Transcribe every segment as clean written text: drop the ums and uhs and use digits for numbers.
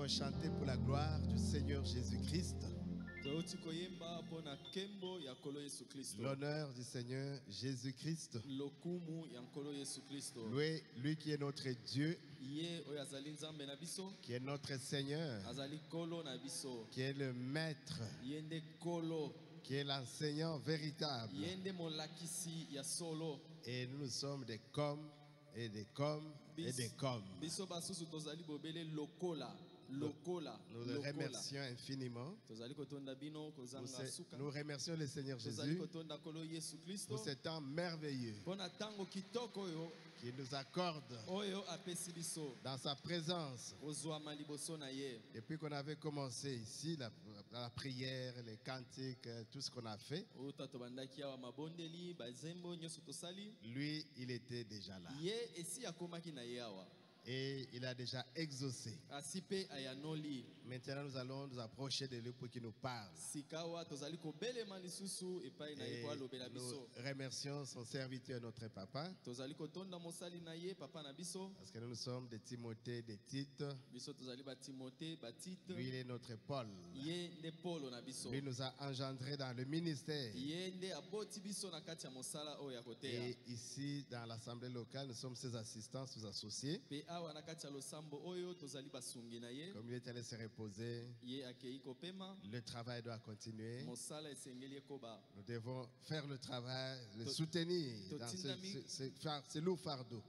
allons chanter pour la gloire du Seigneur Jésus-Christ. L'honneur du Seigneur Jésus-Christ. Lui qui est notre Dieu, qui est notre Seigneur, qui est le Maître, qui est l'enseignant véritable. Et nous sommes des comme et des comme et des comme. Nous le remercions infiniment. Nous remercions le Seigneur Jésus pour ce temps merveilleux qu'il nous accorde dans sa présence. Depuis qu'on avait commencé ici, la prière, les cantiques, tout ce qu'on a fait, lui, il était déjà là. Et il a déjà exaucé. Maintenant, nous allons nous approcher de lui pour qu'il nous parle. Et nous remercions son serviteur, notre papa. Parce que nous sommes des Timothée, des Tite. Lui, il est notre Paul. Lui nous a engendrés dans le ministère. Et ici, dans l'assemblée locale, nous sommes ses assistants, ses associés. Comme il est allé se reposer, le travail doit continuer. Nous devons faire le travail, le soutenir dans ce lourd fardeau.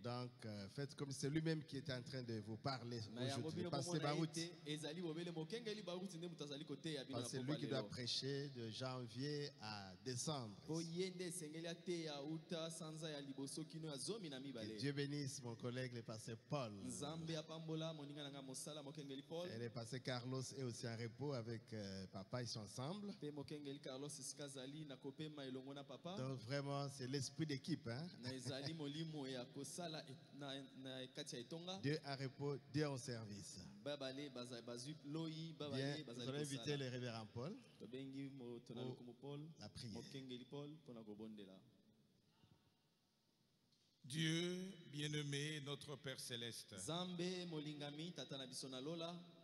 Donc, faites comme c'est lui-même qui est en train de vous parler aujourd'hui. Passez Barout. C'est lui qui doit prêcher de janvier à décembre. Que Dieu bénisse mon collègue, le pasteur Paul. Et le pasteur Carlos est aussi en repos avec papa, ils sont ensemble. Donc vraiment, c'est l'esprit d'équipe. Hein? Deux en repos, deux en service. Bien, nous allons inviter le révérend Paul pour la prière. Dieu bien-aimé, notre Père céleste,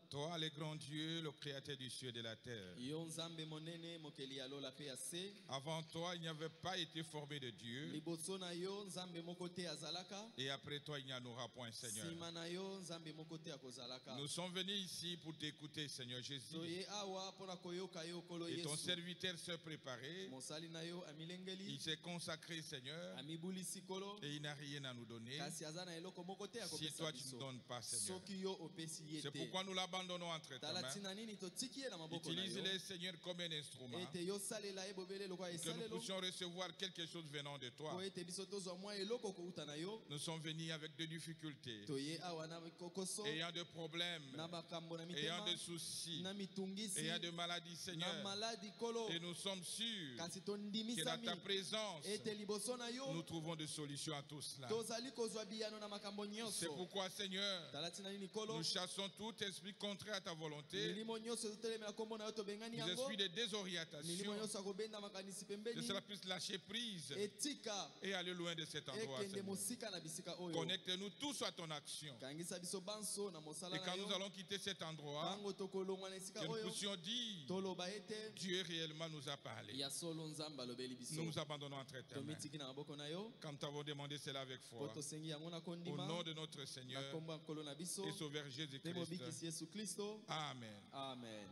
toi le grand Dieu, le créateur du ciel et de la terre. Avant toi, il n'y avait pas été formé de Dieu. Et après toi, il n'y en aura point, Seigneur. Nous sommes venus ici pour t'écouter, Seigneur Jésus. Et ton serviteur s'est préparé. Il s'est consacré, Seigneur. Et il n'a rien à nous donner. Si toi, tu ne nous donnes pas, Seigneur. C'est pourquoi nous l'abandonnons entre ta main. Utilise-les, Seigneur, comme un instrument. Que nous puissions recevoir quelque chose venant de toi. Nous sommes venus avec des difficultés, ayant des problèmes, ayant des soucis, ayant des maladies, Seigneur. Et nous sommes sûrs que dans ta présence, nous trouvons des solutions à tout cela. C'est pourquoi, Seigneur, nous chassons tout esprit contraire à ta volonté, les esprits de désorientation, que cela puisse lâcher prise et aller loin de cet endroit. Connecte-nous tous à ton action. Et quand nous allons quitter cet endroit, que nous puissions dire, Dieu réellement nous a parlé. Nous nous abandonnons entre tes mains. Quand nous avons demandé cela avec foi, au nom de notre Seigneur et Sauveur Jésus-Christ. Amen. Amen.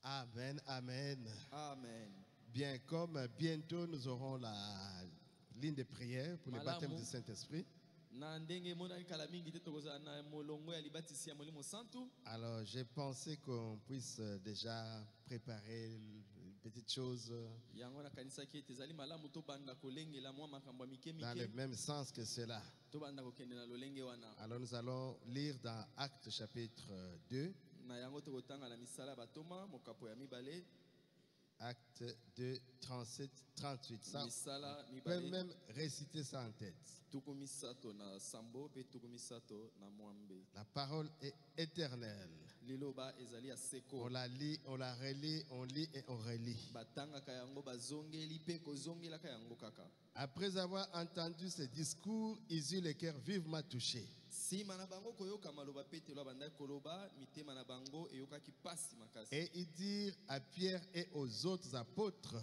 Amen. Amen. Amen. Bien, comme bientôt nous aurons la ligne de prière pour le baptême du Saint-Esprit. Alors, j'ai pensé qu'on puisse déjà préparer une petite chose dans le même sens que cela. Alors, nous allons lire dans Actes chapitre 2. Acte 2, 37, 38. Ça, on peut même réciter ça en tête. La parole est éternelle. On la lit, on la relit, on lit et on relit. Après avoir entendu ces discours, ils eurent les cœurs vivement touchés. Et ils dirent à Pierre et aux autres apôtres: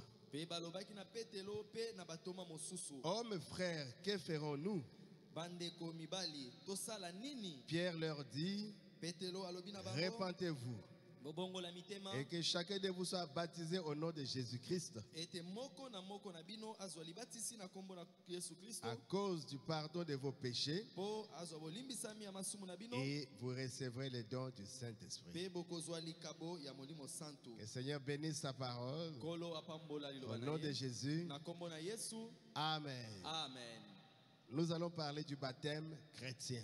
Hommes frères, que ferons-nous? Pierre leur dit: Répentez-vous et que chacun de vous soit baptisé au nom de Jésus-Christ à cause du pardon de vos péchés, et vous recevrez les dons du Saint-Esprit. Que le Seigneur bénisse sa parole au nom de Jésus. Amen. Amen. Nous allons parler du baptême chrétien.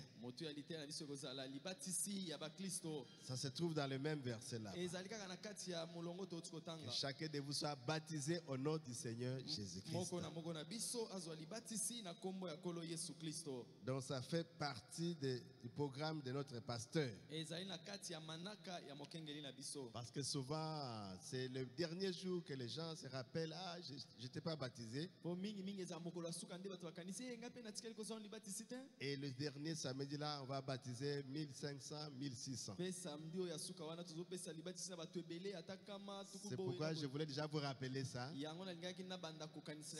Ça se trouve dans le même verset là. Que chacun de vous soit baptisé au nom du Seigneur Jésus-Christ. Donc ça fait partie du programme de notre pasteur. Parce que souvent, c'est le dernier jour que les gens se rappellent: ah, je n'étais pas baptisé. Et le dernier samedi là, on va baptiser 1500, 1600. C'est pourquoi je voulais déjà vous rappeler ça. Si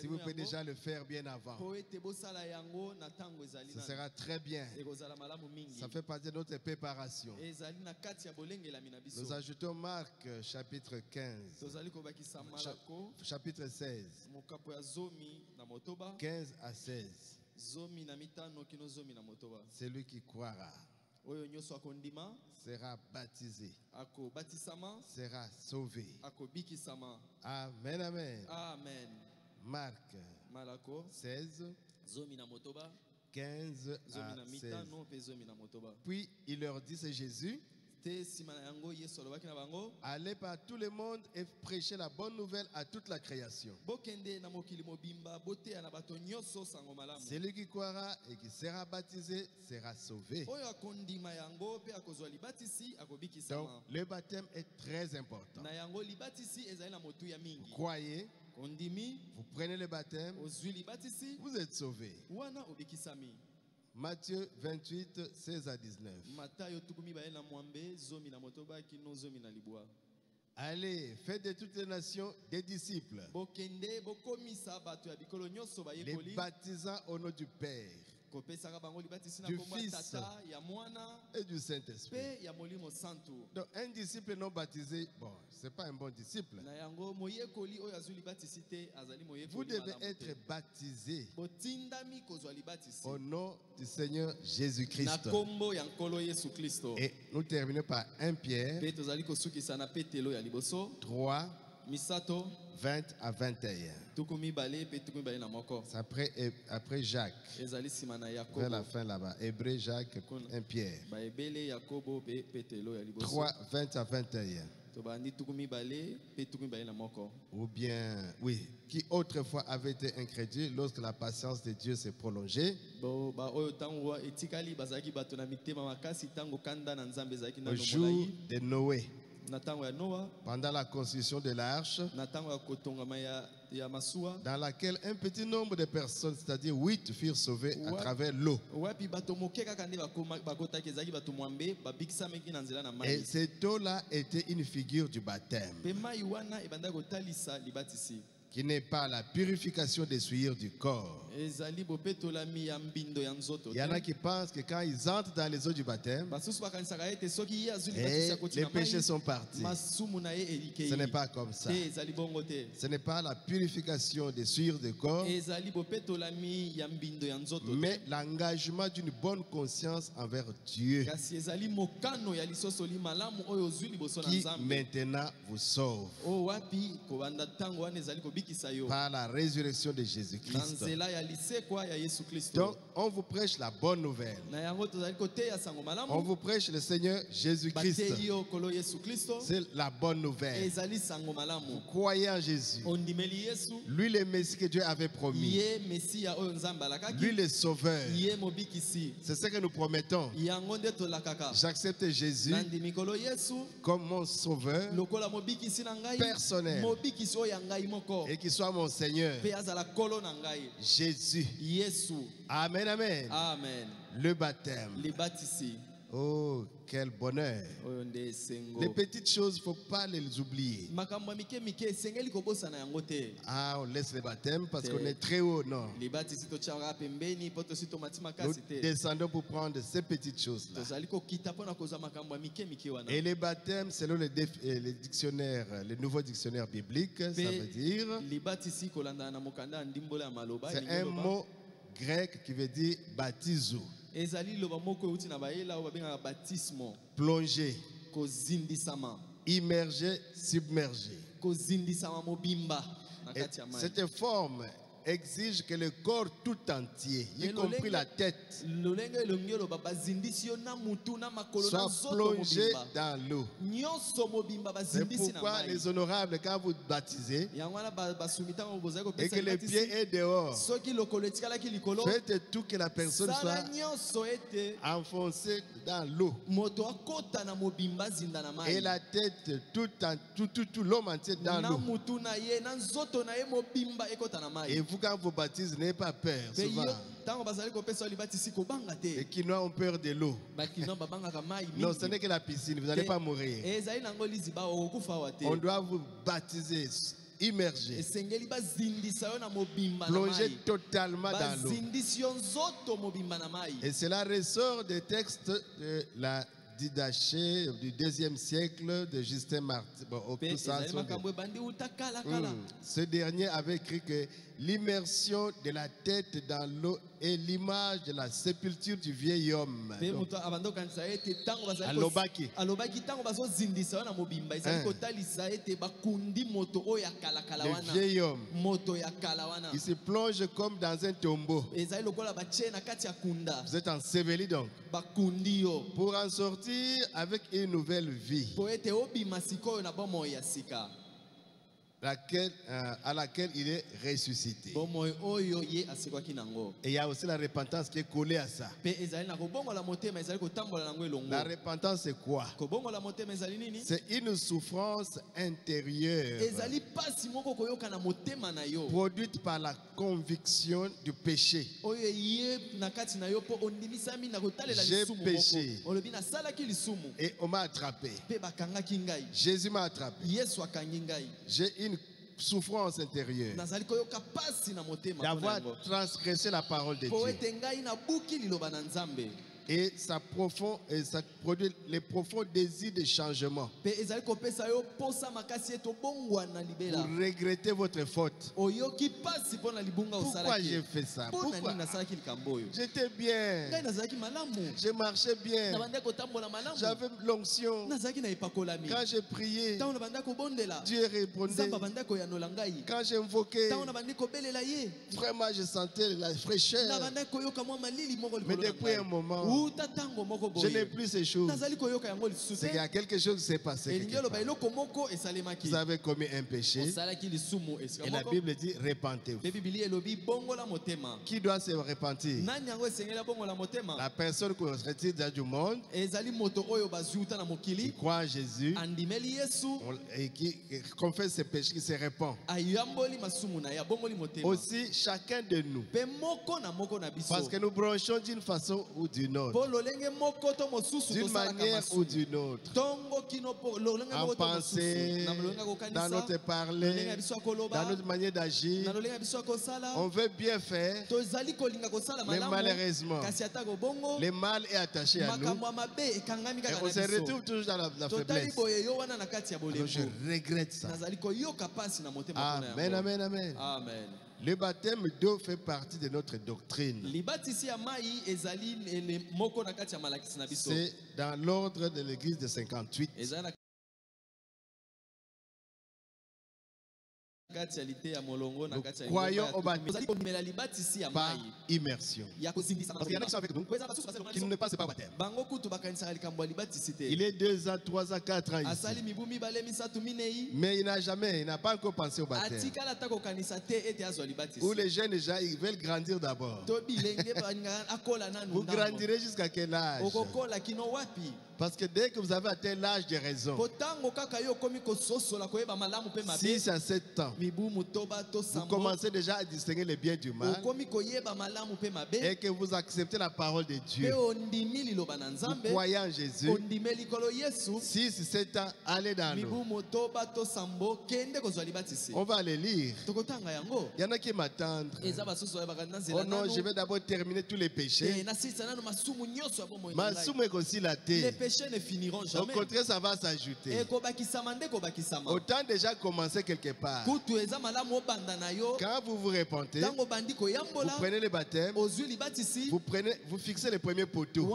vous pouvez déjà le faire bien avant, ce sera très bien. Ça fait partie de notre préparation. Nous ajoutons Marc chapitre 15, chapitre 16, 15 à 16. Celui qui croira sera baptisé, sera sauvé. Amen, amen. Amen. Marc 16, 15 à 16. Puis il leur dit, c'est Jésus: allez par tout le monde et prêchez la bonne nouvelle à toute la création. Celui qui croira et qui sera baptisé sera sauvé. Donc, le baptême est très important. Vous croyez, vous prenez le baptême, vous êtes sauvé. Matthieu 28, 16 à 19. Allez, faites de toutes les nations des disciples, les baptisant au nom du Père, du Fils et du Saint-Esprit. Donc un disciple non baptisé, bon, c'est pas un bon disciple. Vous devez être baptisé au nom du Seigneur Jésus-Christ. Et nous terminons par 1 Pierre 3, 20 à 21. C'est après Jacques. Vers la fin là-bas. Hébreu, Jacques, 1 Pierre. 3, 20 à 21. Ou bien, oui, qui autrefois avait été incrédule lorsque la patience de Dieu s'est prolongée. Au jour de Noé, pendant la construction de l'arche, dans laquelle un petit nombre de personnes, c'est-à-dire 8, furent sauvées à travers l'eau. Et cette eau-là était une figure du baptême, qui n'est pas la purification des souillures du corps. Il y en a qui pensent que quand ils entrent dans les eaux du baptême, les péchés sont partis. Ce n'est pas comme ça. Ce n'est pas la purification des souillures du corps, mais l'engagement d'une bonne conscience envers Dieu, qui maintenant vous sauve. par la résurrection de Jésus-Christ. Donc, on vous prêche la bonne nouvelle. On vous prêche le Seigneur Jésus-Christ. C'est la bonne nouvelle. Vous croyez en Jésus. Lui, le Messie que Dieu avait promis. Lui, le Sauveur. C'est ce que nous promettons. J'accepte Jésus comme mon Sauveur personnel et qu'il soit mon Seigneur. Jésus. Amen, amen. Le baptême. Oh, quel bonheur. Les petites choses, il ne faut pas les oublier. Ah, on laisse le baptême parce qu'on est très haut, non. Nous descendons pour prendre ces petites choses-là. Et les baptêmes, selon les dictionnaires, les nouveaux dictionnaires bibliques, ça veut dire... C'est un mot grec qui veut dire baptizo. Plonger, immerger, submerger. Cette forme exige que le corps tout entier, y compris la tête, soit plongé dans l'eau. C'est pourquoi les honorables, quand vous baptisez et que le pied est dehors, faites tout que la personne soit enfoncée dans l'eau. Et la tête, tout l'homme entier dans l'eau. Et vous, quand vous baptisez, n'ayez pas peur. Souvent. Et qui ont peur de l'eau. Non, ce n'est que la piscine, vous n'allez pas mourir. On doit vous baptiser, immerger, plonger totalement dans l'eau. Et cela ressort des textes de la Didaché du 2e siècle de Justin Martyr. Ce dernier avait écrit que l'immersion de la tête dans l'eau est l'image de la sépulture du vieil homme. Alobaki. Le vieil homme. Il se plonge comme dans un tombeau. Vous êtes enseveli donc. Pour en sortir avec une nouvelle vie. À laquelle il est ressuscité. Et il y a aussi la repentance qui est collée à ça. La repentance, c'est quoi? C'est une souffrance intérieure produite par la conviction du péché. J'ai péché et on m'a attrapé. Jésus m'a attrapé. J'ai une souffrance intérieure d'avoir transgressé la parole de Dieu. Et ça produit les profonds désirs de changement. Vous regrettez votre faute. Pourquoi j'ai fait ça? Pourquoi? J'étais bien. Je marchais bien. J'avais l'onction. Quand j'ai prié, Dieu répondait. Quand j'ai invoqué, vraiment je sentais la fraîcheur. Mais depuis un moment, je n'ai plus ces choses. C'est qu'il y a quelque chose qui s'est passé. Vous avez commis un péché. Et la Bible dit repentez-vous. Qui doit se repentir? La personne qui se retire du monde, qui croit en Jésus et qui confesse ses péchés, qui se répand. Aussi chacun de nous. Parce que nous branchons d'une façon ou d'une autre. D'une manière ou d'une autre. En pensée, dans notre parler, dans notre manière d'agir, on veut bien faire, mais malheureusement, le mal est attaché à nous et on se retrouve toujours dans la faiblesse. Alors je regrette ça. Amen, amen, amen. Le baptême d'eau fait partie de notre doctrine. C'est dans l'ordre de l'église de 58. Nous croyons au baptême par immersion. Il y en a qui sont avec nous qui ne passent pas au baptême. Il est 2 ans, 3 ans, 4 ans ici. Mais il n'a pas encore pensé au baptême. Ou les jeunes gens, ils veulent grandir d'abord. Vous grandirez jusqu'à quel âge? Parce que dès que vous avez atteint l'âge de raison, 6 à 7 ans, vous commencez déjà à distinguer le bien du mal et que vous acceptez la parole de Dieu. Vous croyez en Jésus. 6, 7 ans, allez dans l'eau. On va les lire. Il y en a qui m'attendent. Oh non, je vais d'abord terminer tous les péchés. Masumu est aussi la terre. Ne finiront jamais. Au contraire, ça va s'ajouter. Autant déjà commencer quelque part. Quand vous vous repentez, vous prenez le baptême, vous fixez le premier poteau.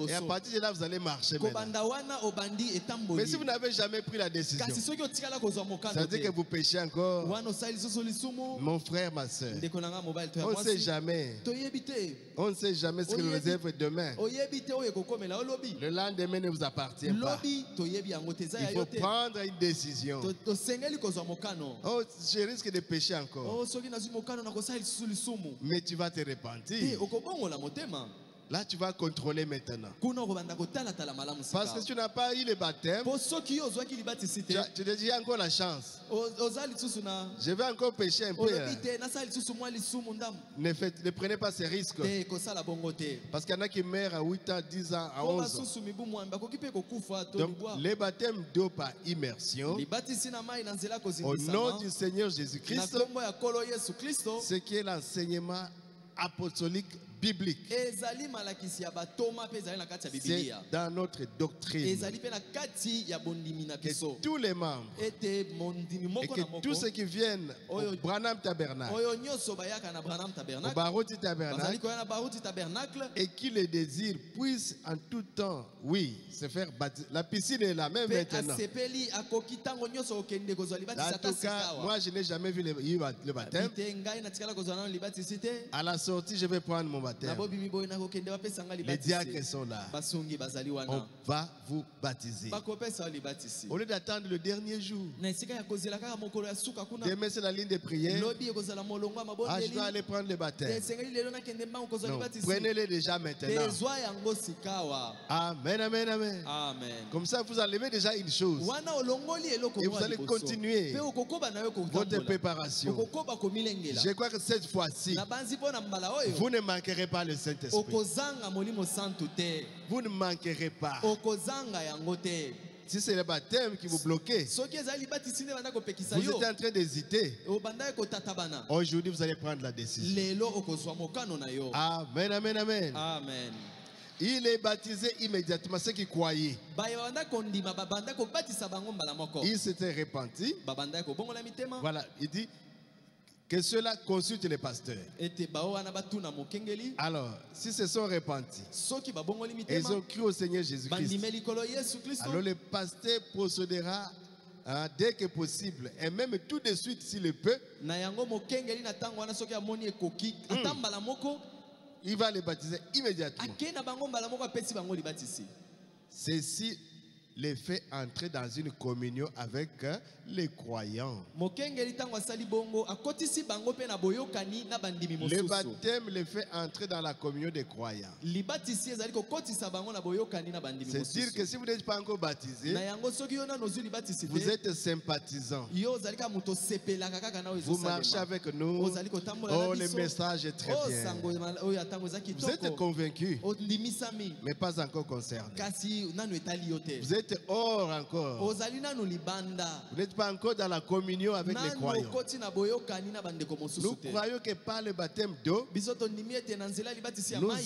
Et à partir de là, vous allez marcher maintenant. Mais si vous n'avez jamais pris la décision, ça veut dire que vous péchez encore. Mon frère, ma soeur, on ne sait jamais. On ne sait jamais ce que nous réserve demain. Le lendemain ne vous appartient pas. Il faut prendre une décision. Oh, je risque de pécher encore. Mais tu vas te repentir. Là, tu vas contrôler maintenant. Parce que tu n'as pas eu le baptême. Tu te dis, encore la chance. Je vais encore pécher un peu. Ne prenez pas ces risques. Parce qu'il y en a qui meurent à 8 ans, 10 ans, à 11 ans. Donc, le baptême d'eau par immersion, au nom du Seigneur Jésus-Christ, ce qui est l'enseignement apostolique biblique. C'est dans notre doctrine que tous les membres et que tous ceux qui viennent au Branham Tabernacle, au Baruti Tabernacle, et qui le désirent puissent en tout temps, oui, se faire baptiser. La piscine est là, même maintenant. En tout cas, moi je n'ai jamais vu le baptême. À la sortie, je vais prendre mon baptême. Les diacres sont là. On va vous baptiser. Au lieu d'attendre le dernier jour, demain c'est la ligne de prière. Ah, je dois aller prendre le baptême. Non, prenez-le déjà maintenant. Amen, amen, amen. Comme ça, vous enlevez déjà une chose. Et vous allez continuer votre préparation. Je crois que cette fois-ci, vous ne manquerez pas le Saint-Esprit. Vous ne manquerez pas. Si c'est le baptême qui vous bloquait, vous êtes en train d'hésiter. Aujourd'hui, vous allez prendre la décision. Amen, amen, amen. Amen. Il est baptisé immédiatement, ceux qui croyaient. Il s'était repenti. Voilà, il dit que cela consulte les pasteurs. Alors, si se sont repentis, et ils ont cru au Seigneur Jésus-Christ, alors le pasteur procédera dès que possible, et même tout de suite s'il le peut, il va les baptiser immédiatement. Ceci les fait entrer dans une communion avec les croyants. Le baptême les fait entrer dans la communion des croyants. C'est dire que si vous n'êtes pas encore baptisé, vous êtes sympathisant. Vous marchez avec nous. Oh, le message est très bien. Vous êtes convaincus, mais pas encore concernés. Vous êtes hors encore. Vous n'êtes pas encore dans la communion avec les croyants. Nous croyons que par le baptême d'eau, nous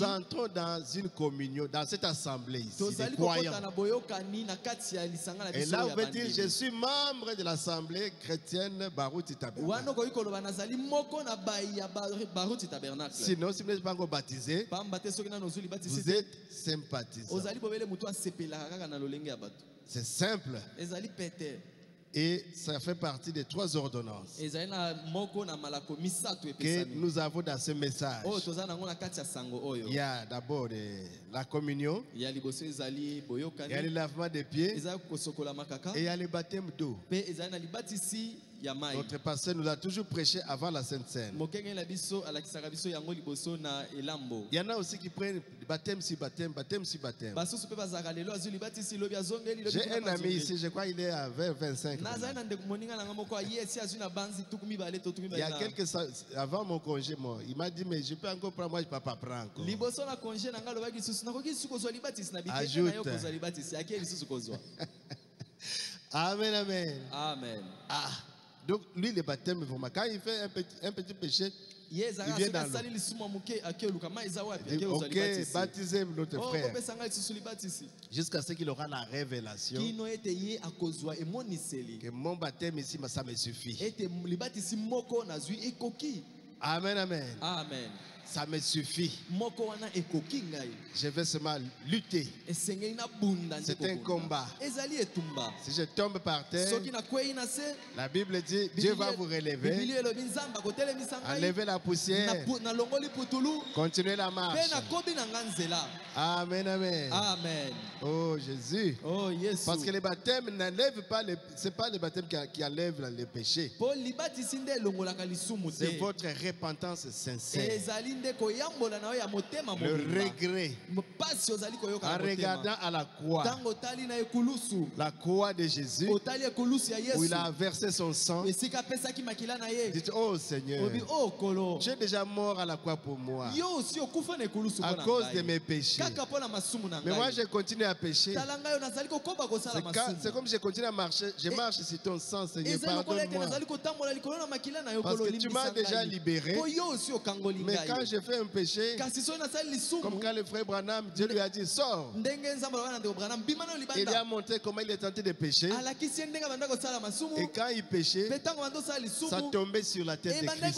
entrons dans une communion, dans cette assemblée ici, des croyants. Et là, vous pouvez dire, je suis membre de l'assemblée chrétienne Baruti Tabernacle. Sinon, si vous n'êtes pas encore baptisé, vous êtes sympathisant. C'est simple. Et ça fait partie des 3 ordonnances que nous avons dans ce message. Il y a d'abord la communion, il y a le lavement des pieds, et il y a le baptême d'eau. Notre pasteur nous a toujours prêché avant la Sainte Seine. Il y en a aussi qui prennent baptême sur baptême, baptême sur baptême. J'ai un ami ici, je crois qu'il est à 25 ans. Il y a quelques avant mon congé, il m'a dit, mais je peux encore prendre, moi je ne peux pas prendre encore. Ajoute. Amen, amen. Amen. Ah. Donc lui, le baptême, quand il fait un petit péché, il vient dans l'eau. Ok, baptisez notre frère. Jusqu'à ce qu'il aura la révélation que mon baptême ici, ça me suffit. Amen, amen. Amen. Ça me suffit. Je vais seulement lutter. C'est un combat. Si je tombe par terre, la Bible dit Dieu va vous relever. Enlevez la poussière. Continuez la marche. Amen, amen. Amen. Oh Jésus. Oh yes. Parce que le baptême n'enlève pas c'est pas le baptême qui enlève les péchés. C'est votre repentance sincère. Le regret. En regardant à la croix de Jésus, où il a versé son sang. Dites, oh Seigneur, tu es déjà mort à la croix pour moi, à cause de mes péchés. Mais moi je continue à pécher. C'est comme je continue à marcher. Je marche sur ton sang, Seigneur, pardonne-moi. Parce que tu m'as déjà libéré. Mais quand je fais un péché, comme quand le frère Branham, Dieu lui a dit sors. Il lui a montré comment il est tenté de pécher. Et quand il péchait, ça tombait sur la tête de Christ.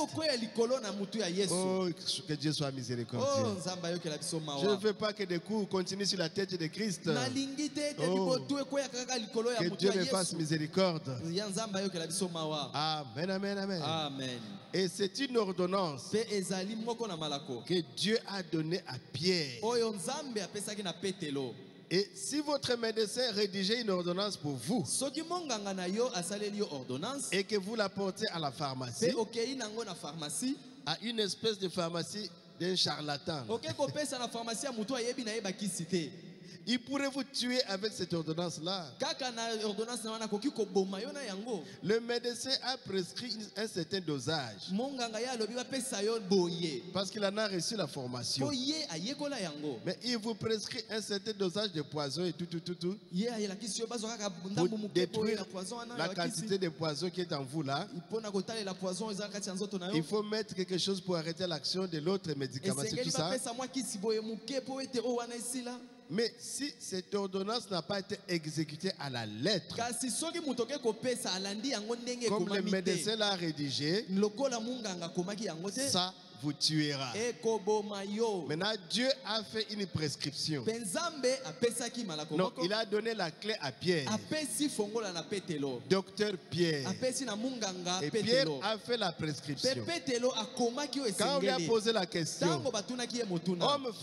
Oh, que Dieu soit miséricordieux. Je ne veux pas que des coups continuent sur la tête de Christ. Oh, que Dieu me fasse miséricorde. Amen, amen, amen. Amen. Et c'est une ordonnance que Dieu a donnée à Pierre. Et si votre médecin rédigeait une ordonnance pour vous et que vous la portez à la pharmacie, à une espèce de pharmacie d'un charlatan, il pourrait vous tuer avec cette ordonnance-là. Le médecin a prescrit un certain dosage parce qu'il en a reçu la formation. Mais il vous prescrit un certain dosage de poison et tout. Pour détruire la quantité de poison qui est en vous là, il faut mettre quelque chose pour arrêter l'action de l'autre médicament. C'est tout ça. Mais si cette ordonnance n'a pas été exécutée à la lettre, comme le médecin l'a rédigé, ça vous tuera. Maintenant, Dieu a fait une prescription. Donc, il a donné la clé à Pierre. Docteur Pierre. Et Pierre a fait la prescription. Quand on lui a posé la question, homme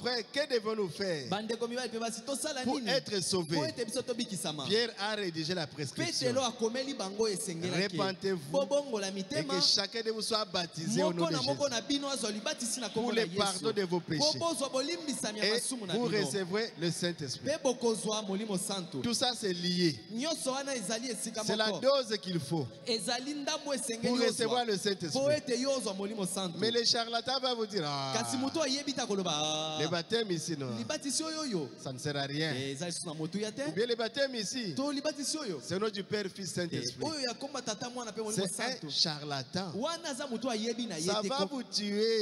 frère, que devons-nous faire pour être sauvés? Pierre a rédigé la prescription. Repentez-vous et que chacun de vous soit baptisé au nom de Jésus pour le pardon de vos péchés. Et vous recevrez le Saint-Esprit. Tout ça c'est lié. C'est la dose qu'il faut pour recevoir le Saint-Esprit. Mais les charlatans vont vous dire le baptême ici, non, ça ne sert à rien. Ou bien le baptême ici, c'est au nom du Père, Fils, Saint-Esprit. C'est un charlatan. Ça va vous tuer.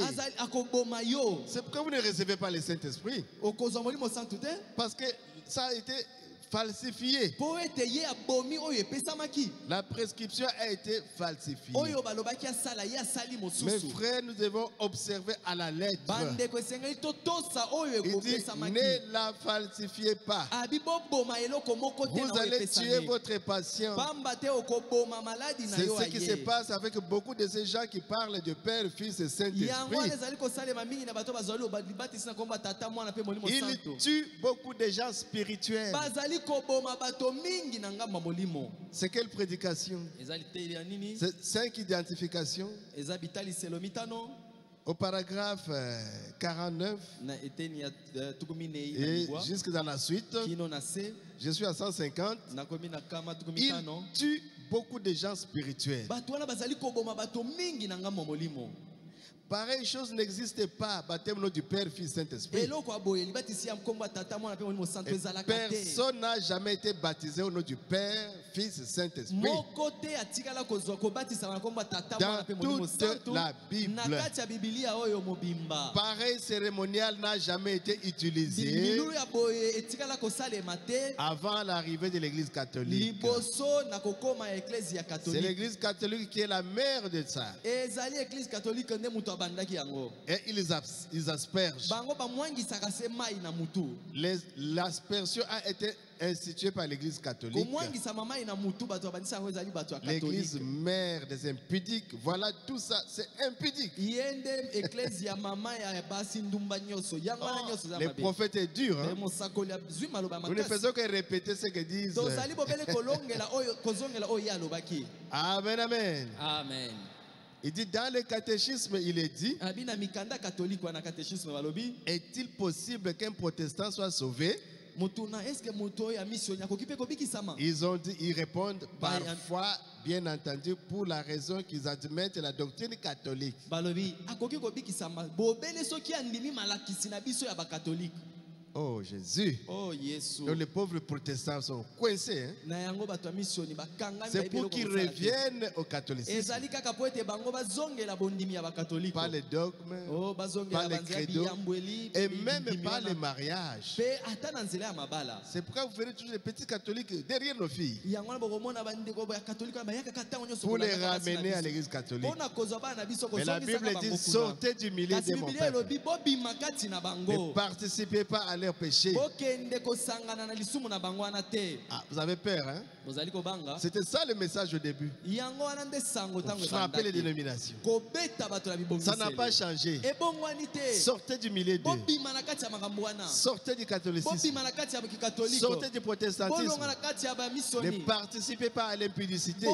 C'est pourquoi vous ne recevez pas le Saint-Esprit. Parce que ça a été falsifié. La prescription a été falsifiée. Mes frères, nous devons observer à la lettre. Il dit, ne la falsifiez pas. Vous allez tuer votre patient. C'est ce qui se passe avec beaucoup de ces gens qui parlent de Père, Fils et Saint-Esprit. Ils tuent beaucoup de gens spirituels. C'est quelle prédication? C'est 5 identifications. Au paragraphe 49 et jusque dans la suite, je suis à 150. Il tue beaucoup de gens spirituels. Pareille chose n'existe pas, baptême au nom du Père, Fils, Saint-Esprit. Personne n'a jamais été baptisé au nom du Père, Fils et Saint-Esprit. Dans toute la Bible, pareil cérémonial n'a jamais été utilisé avant l'arrivée de l'Église catholique. C'est l'Église catholique qui est la mère de ça. Et ils aspergent. L'aspersion a été instituée par l'Église catholique. L'Église mère des impudiques. Voilà, tout ça, c'est impudique. Les prophètes est dur. Hein? Nous ne faisons que répéter ce que disent. Amen, amen. Amen. Il dit dans le catéchisme, il est dit, est-il possible qu'un protestant soit sauvé? Ils ont dit, ils répondent parfois, bien entendu, pour la raison qu'ils admettent la doctrine catholique. Oh Jésus. Oh, donc les pauvres protestants sont coincés. Hein? C'est pour qu'ils reviennent au catholicisme. Pas les dogmes, pas les credos, et même pas les mariages. C'est pourquoi vous verrez toujours les petits catholiques derrière nos filles. Pour les ramener à l'église catholique. Mais la Bible dit, sortez du milieu de mon peuple. Ne participez pas à leur péché. Ah, vous avez peur, hein? C'était ça le message au début. Frapper les dénominations. Ça n'a pas changé. Sortez du milieu d'eux. Sortez du catholicisme. Sortez du protestantisme. Ne participez pas à l'impudicité.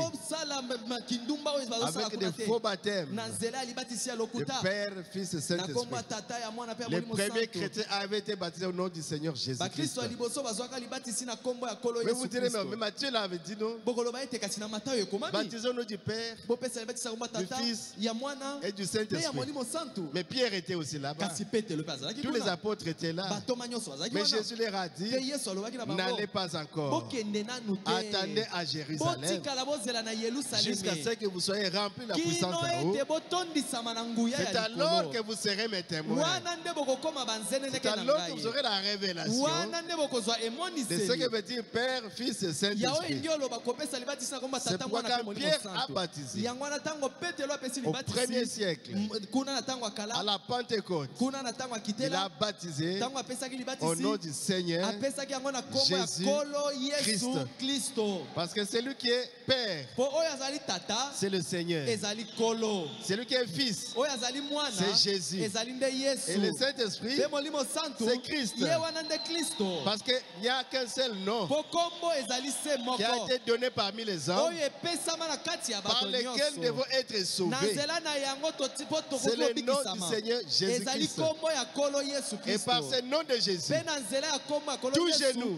Avec des faux baptêmes. Le Père, Fils et Saint-Esprit. Les premiers chrétiens avaient été baptisés au nom du Seigneur Jésus-Christ. Mais vous direz, mais Matthieu l'avait dit, non? Baptisé au nom du Père, du Fils et du Saint-Esprit. Mais Pierre était aussi là-bas. Tous les apôtres étaient là. Mais Jésus leur a dit, n'allez pas encore. Attendez à Jérusalem jusqu'à ce que vous soyez remplis de la puissance en haut. C'est alors que vous serez mes témoins. C'est alors que vous aurez la révélation de ce que veut dire Père, Fils et Saint-Esprit. C'est pourquoi quand Pierre a baptisé au 1er siècle, à la Pentecôte, il a baptisé au nom du Seigneur Jésus-Christ. Parce que celui qui est Père, c'est le Seigneur. Celui qui est Fils, c'est Jésus. Et le Saint-Esprit, c'est Christ. Parce qu'il n'y a qu'un seul nom qui a été donné parmi les hommes par lesquels nous devons être sauvés. C'est le nom du Seigneur Jésus-Christ. Et par ce nom de Jésus, tous genoux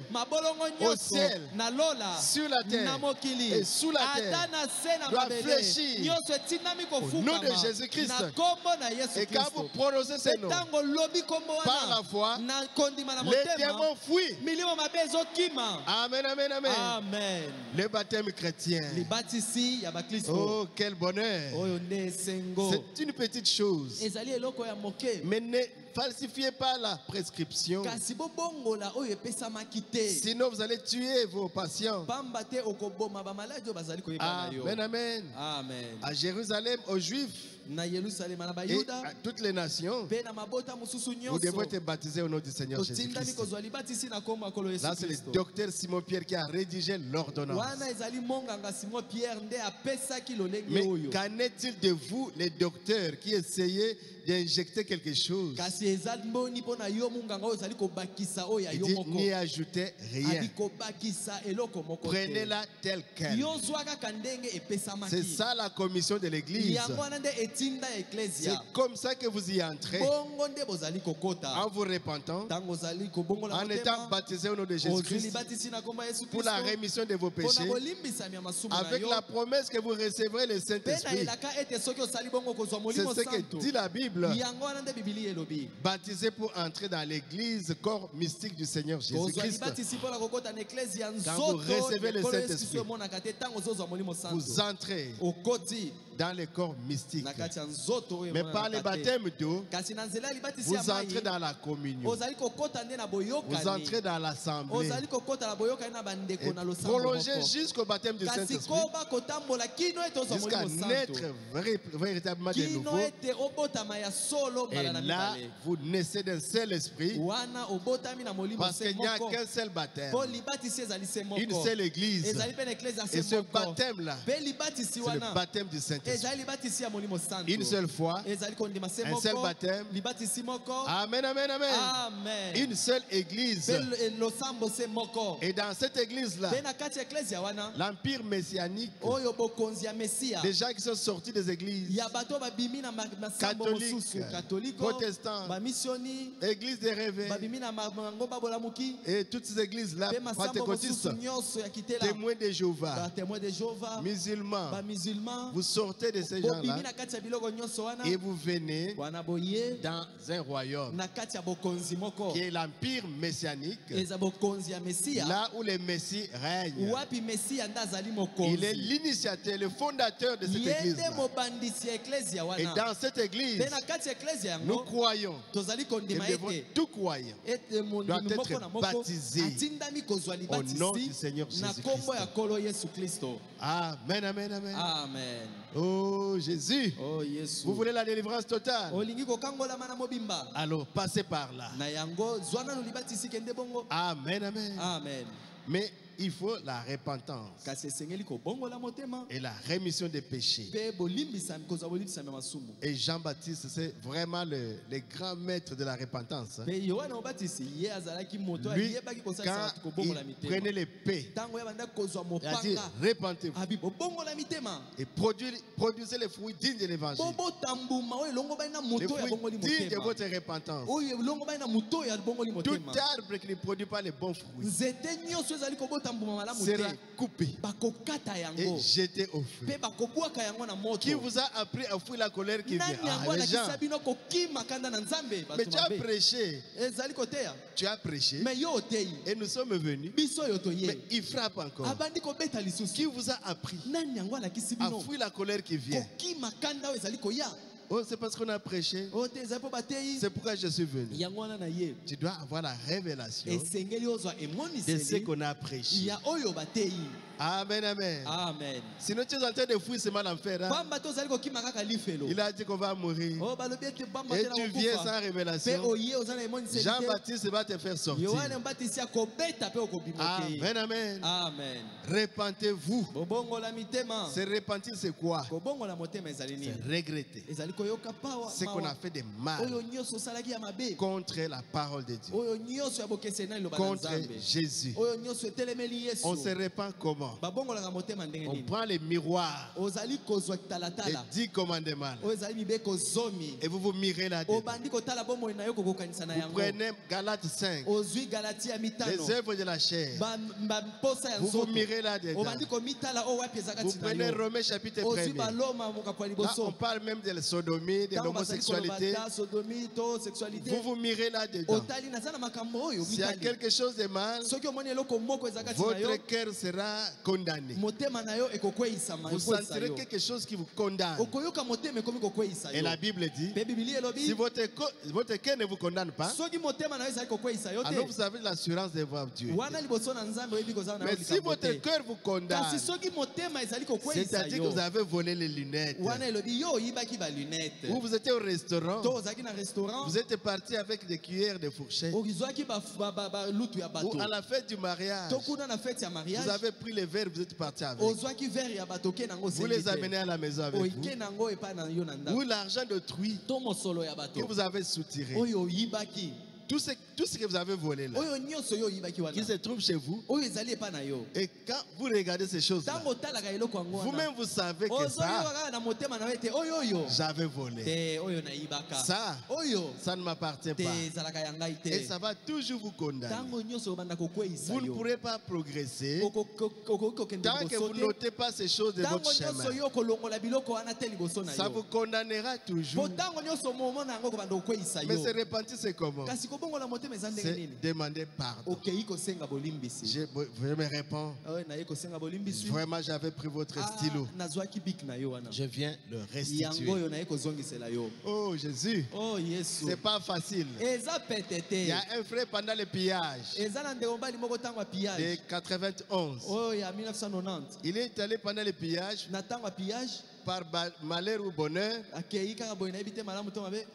au ciel, sur la terre et sous la terre doivent fléchir au nom de Jésus-Christ. Et quand vous prononcez ce nom par la foi, Les démons fuient. Amen, amen, amen. Amen. Le baptême chrétien. Oh, quel bonheur. C'est une petite chose. Mais ne falsifiez pas la prescription. Sinon vous allez tuer vos patients. Amen, amen. Amen. À Jérusalem, aux Juifs et à toutes les nations, vous devez être baptisés au nom du Seigneur Jésus-Christ. Là, c'est le docteur Simon Pierre qui a rédigé l'ordonnance. Mais qu'en est-il de vous, les docteurs, qui essayez d'injecter quelque chose? Il dit, n'y ajoutez rien. Prenez-la telle qu'elle. C'est ça la commission de l'Église. C'est comme ça que vous y entrez. En vous repentant, en étant baptisé au nom de Jésus-Christ pour la rémission de vos péchés, avec la promesse que vous recevrez le Saint-Esprit. C'est ce que dit la Bible. Baptisé pour entrer dans l'église, corps mystique du Seigneur Jésus-Christ. Quand vous recevez le Saint-Esprit, vous entrez dans le corps mystique. Mais par le baptême d'eau, vous entrez dans la communion. Vous entrez dans l'assemblée. Prolongez jusqu'au baptême du Saint-Esprit, jusqu'à naître véritablement de nouveau. Et là, vous naissez d'un seul esprit, parce qu'il n'y a qu'un seul baptême, une seule église. Et ce baptême-là, c'est le baptême du Saint-Esprit. Une seule fois, un seul baptême. Amen, amen, amen. Une seule église. Et dans cette église-là, l'empire messianique, les gens qui sont sortis des églises catholiques, protestants, églises des réveils, et toutes ces églises-là, pentecôtistes, témoins de Jéhovah, musulmans, vous sortez de ces gens-là et vous venez dans un royaume qui est l'empire messianique, là où le Messie règne. Il est l'initiateur, le fondateur de cette église. Et dans cette église, nous croyons, et nous devons tout croyants doivent être baptisés au nom du Seigneur Jésus-Christ. Amen, amen, amen. Amen. Oh Jésus, oh, yes. Vous voulez la délivrance totale? Alors passez par là. Amen, amen. Amen. Mais il faut la repentance et la rémission des péchés. Et Jean-Baptiste, c'est vraiment le grand maître de la repentance. Lui, quand il prenait l'épée, il a dit, repentez-vous et produisez les fruits dignes de l'évangile. Les fruits dignes de votre repentance. Tout arbre qui ne produit pas les bons fruits sera coupé et jeté au feu. Qui vous a appris à fuir la colère qui vient? Les gens. Mais tu as prêché. Tu as prêché. Et nous sommes venus. Mais il frappe encore. Qui vous a appris à fuir la colère qui vient? Oh, c'est parce qu'on a prêché. C'est pourquoi je suis venu. Tu dois avoir la révélation de ce qu'on a prêché. Amen, amen. Amen. Sinon tu es en train de fuir ce mal en fer. Hein? Il a dit qu'on va mourir. Et tu viens sans révélation. Jean-Baptiste va te faire sortir. Amen, amen. Amen. Repentez-vous. Se repentir, c'est quoi? C'est regretter ce qu'on a fait de mal contre la parole de Dieu, contre Jésus. On se repent comment? comment? On prend les miroirs, les 10 commandements, et vous vous mirez là-dedans. Vous prenez Galates 5, les œuvres de la chair, vous vous mirez là-dedans. Vous prenez Romains chapitre 1er. Là, on parle même de la sodomie, de l'homosexualité. Vous vous mirez là-dedans. S'il y a quelque chose de mal, votre cœur sera condamné. Vous sentirez quelque chose qui vous condamne. Et la Bible dit, si votre cœur ne vous condamne pas, alors vous avez l'assurance de voir Dieu. Mais si votre cœur vous condamne, c'est-à-dire que vous avez volé les lunettes. Ou vous étiez au restaurant, vous êtes parti avec des cuillères, des fourchettes. Ou à la fête du mariage, vous avez pris les verres, vous êtes parti avec. Vous les amenez à la maison avec vous. Ou l'argent d'autrui que vous avez soutiré. Tout ce que vous avez volé là, qui se trouve chez vous, et quand vous regardez ces choses-là, vous-même vous savez que ça, j'avais volé. Ça ne m'appartient pas. Et ça va toujours vous condamner. Vous ne pourrez pas progresser tant que vous notez pas ces choses de votre chemin. Ça vous condamnera toujours. Mais se repentir, c'est comment? C'est demander pardon. Je me réponds. Vraiment, j'avais pris votre stylo. Je viens le restituer. Oh Jésus, c'est pas facile. Il y a un frère pendant le pillage de 91. Il est allé pendant le pillage. Par malheur ou bonheur,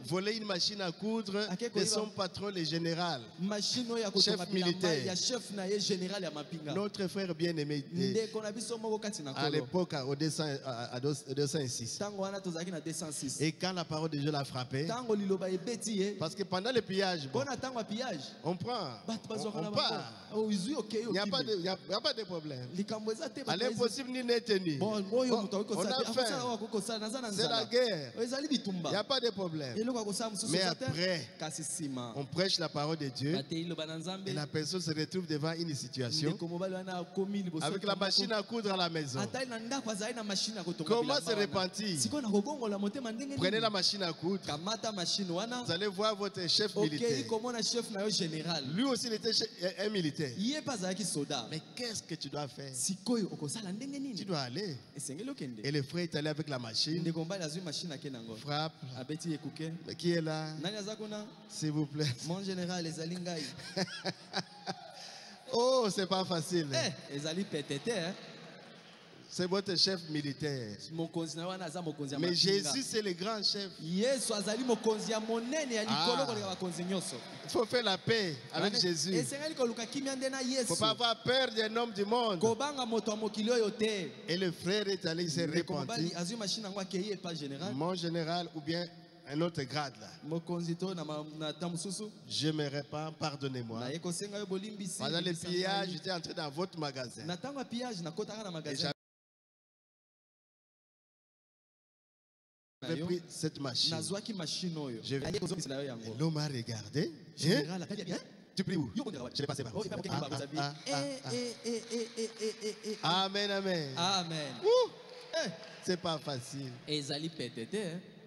voler une machine à coudre de son patron, le général, chef militaire. Notre frère bien-aimé, à l'époque, à 206. Et quand la parole de Dieu l'a frappé, parce que pendant le pillage, on prend, on part. Il n'y a pas de problème. À l'impossible, ni n'est tenu. On a faim. C'est la guerre. Il n'y a pas de problème. Mais après, on prêche la parole de Dieu et la personne se retrouve devant une situation avec la machine à coudre à la maison. Comment se repentir? Prenez la machine à coudre. Vous allez voir votre chef militaire. Lui aussi, il était un militaire. Mais qu'est-ce que tu dois faire? Tu dois aller. Et le frère est allé avec la machine. Frappe. Mais qui est là? S'il vous plaît. Mon général, les alingai. Oh, c'est pas facile. C'est votre chef militaire. Mais Jésus, c'est le grand chef. Il faut faire la paix avec Jésus. Il ne faut pas avoir peur d'un homme du monde. Et le frère est allé, il s'est repenti. Mon général ou bien un autre grade là. Je me répands, pardonnez-moi. Pendant le pillage, j'étais entré dans votre magasin. J'avais pris cette machine. L'homme m'a regardé. Tu pries où? Je vais passer par Amen, amen. Amen. C'est pas facile.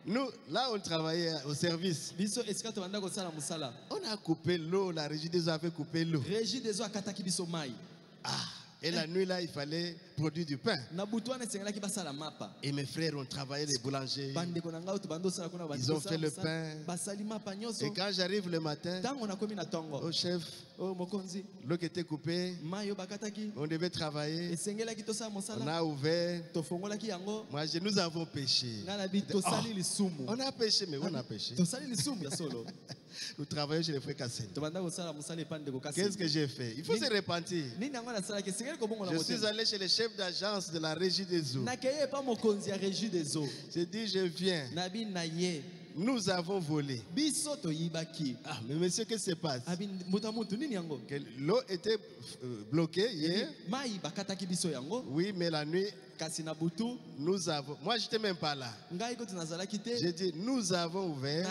Nous, là, on travaillait au service. On a coupé l'eau, la régie des eaux avait coupé l'eau. Et la nuit là, il fallait produire du pain. Et mes frères ont travaillé, les boulangers. Ils ont fait le pain. Et quand j'arrive le matin, au chef, l'eau qui était coupée, on devait travailler. On a ouvert. Moi, nous avons péché. On a péché, mais on a péché. Nous travaillons chez les frères Kassène. Qu'est-ce que j'ai fait? Il faut se repentir. Je suis allé chez le chef d'agence de la régie des eaux. J'ai dit, je viens. nous avons volé. Ah, mais monsieur, qu'est-ce qui se passe? Que l'eau était bloquée hier. Oui, mais la nuit, nous avons. Moi, je n'étais même pas là. J'ai dit, nous avons ouvert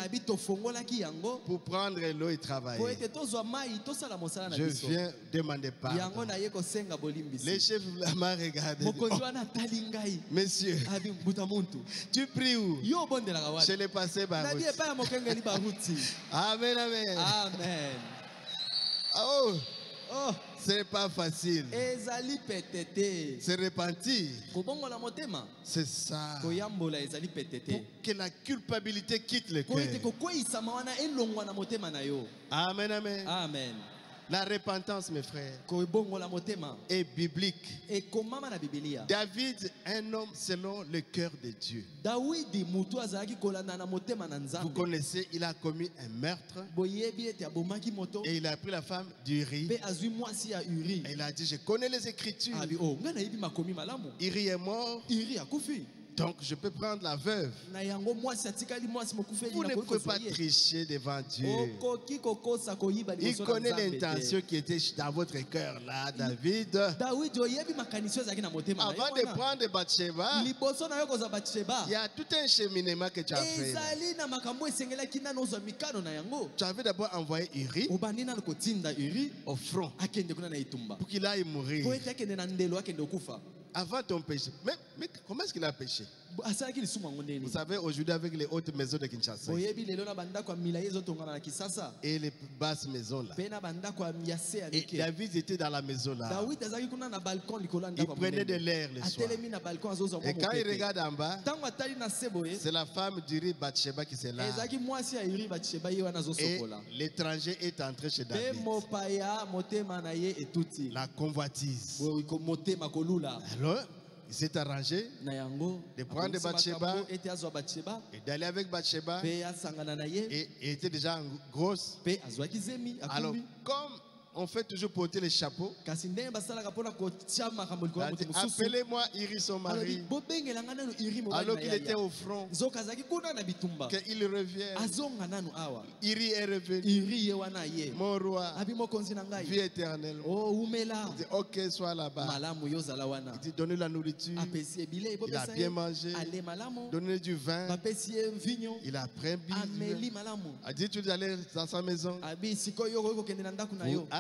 pour prendre l'eau et travailler. Je viens demander pardon. Les chefs m'ont regardé. Monsieur, tu pries où? Chez les passés Barouti. Amen, amen. Amen. Oh. Oh, ce n'est pas facile. Se repentir. C'est ça. Pour que la culpabilité quitte le cœur. Amen, amen. Amen. La repentance, mes frères, est biblique. David, un homme selon le cœur de Dieu. Vous connaissez, il a commis un meurtre. Et il a pris la femme d'Uri. Et il a dit, je connais les Écritures. Uri est mort. Donc je peux prendre la veuve. Vous ne pouvez pas tricher devant Dieu. Il connaît l'intention qui était dans votre cœur là, David. Avant de prendre Bathsheba, il y a tout un cheminement que tu as fait. Tu avais d'abord envoyé Uri au front pour qu'il aille mourir. Avant ton péché. Mais comment est-ce qu'il a péché? Vous savez, aujourd'hui, avec les hautes maisons de Kinshasa et les basses maisons là, et David était dans la maison là. Il prenait de l'air le soir. Et quand il regarde en bas, c'est la femme d'Uri, Bathsheba, qui est là. Et l'étranger est entré chez David. La convoitise. Alors, il s'est arrangé de prendre Bathsheba et d'aller avec Bathsheba. Et il était déjà grosse. Alors, comme on fait toujours porter les chapeaux, appelez-moi Uri son mari. Alors qu'il était au front, qu'il revienne. Uri est revenu. Mon roi, vie éternelle. Il dit, ok, sois là-bas. Il dit, donnez la nourriture. Il a bien mangé. Donnez du vin. Il a pris bien. Il dit, tu dois aller dans sa maison.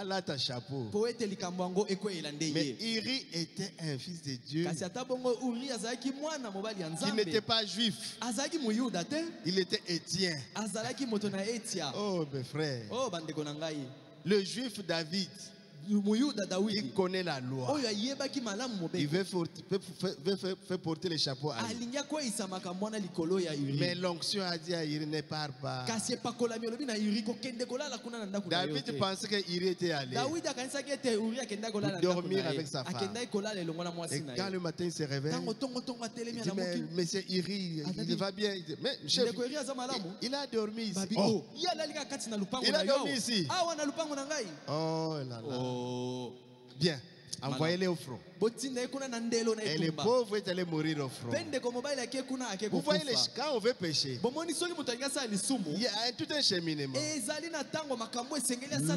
Là, ta chapeau. Mais Uri était un fils de Dieu qui n'était pas juif. Il était éthien. Oh mes frères, le juif David, il connaît la loi. Il veut faire porter les chapeaux à lui. Mais l'onction a dit à Uri, ne pars pas. David pensait que Uri était allé pour dormir avec sa femme. Et quand le matin il se réveille, il dit, mais monsieur Uri, il va bien. Il dit, mais chef, il a dormi ici. Oh. Il a dormi ici. Oh là là. Bien, envoyez-les au front. Et les pauvres est allé mourir au front. Vous voyez, quand on veut pécher, il y a tout un cheminement.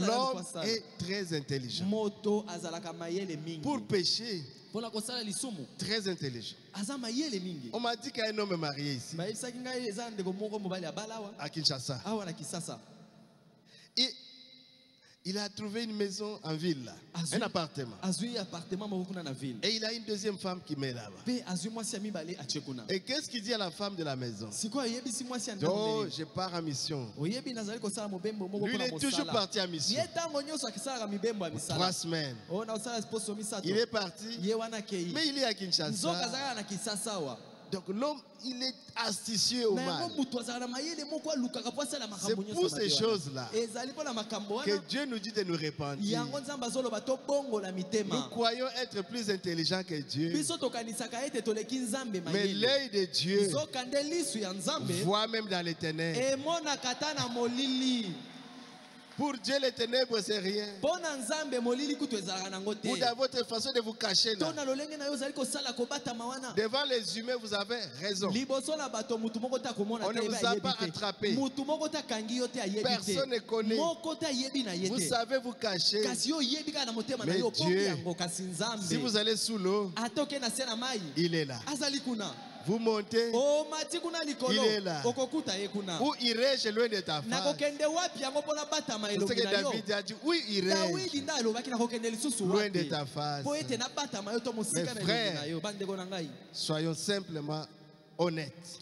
L'homme est très intelligent. Pour pécher, très intelligent. On m'a dit qu'il y a un homme marié ici, à Kinshasa. Et il a trouvé une maison en ville, là. Un appartement. Et il a une deuxième femme qui met là-bas. Et qu'est-ce qu'il dit à la femme de la maison? Oh, je pars en mission. Lui, il est toujours parti en mission. 3 semaines. Il est parti, mais il est à Kinshasa. Donc l'homme, il est astucieux au mal. C'est pour ces choses-là que Dieu nous dit de nous repentir. Nous croyons être plus intelligents que Dieu. Mais l'œil de Dieu voit même dans les ténèbres. Pour Dieu, les ténèbres, c'est rien. Vous avez votre façon de vous cacher là. Devant les humains, vous avez raison. On ne vous a pas attrapé. Personne ne connaît. Vous savez vous cacher. Mais Dieu, si vous allez sous l'eau, il est là. Vous montez, il est là. Où irai-je loin de ta face? C'est ce que David a dit. Où irai-je loin de ta face? Mes frères, soyons simplement honnêtes.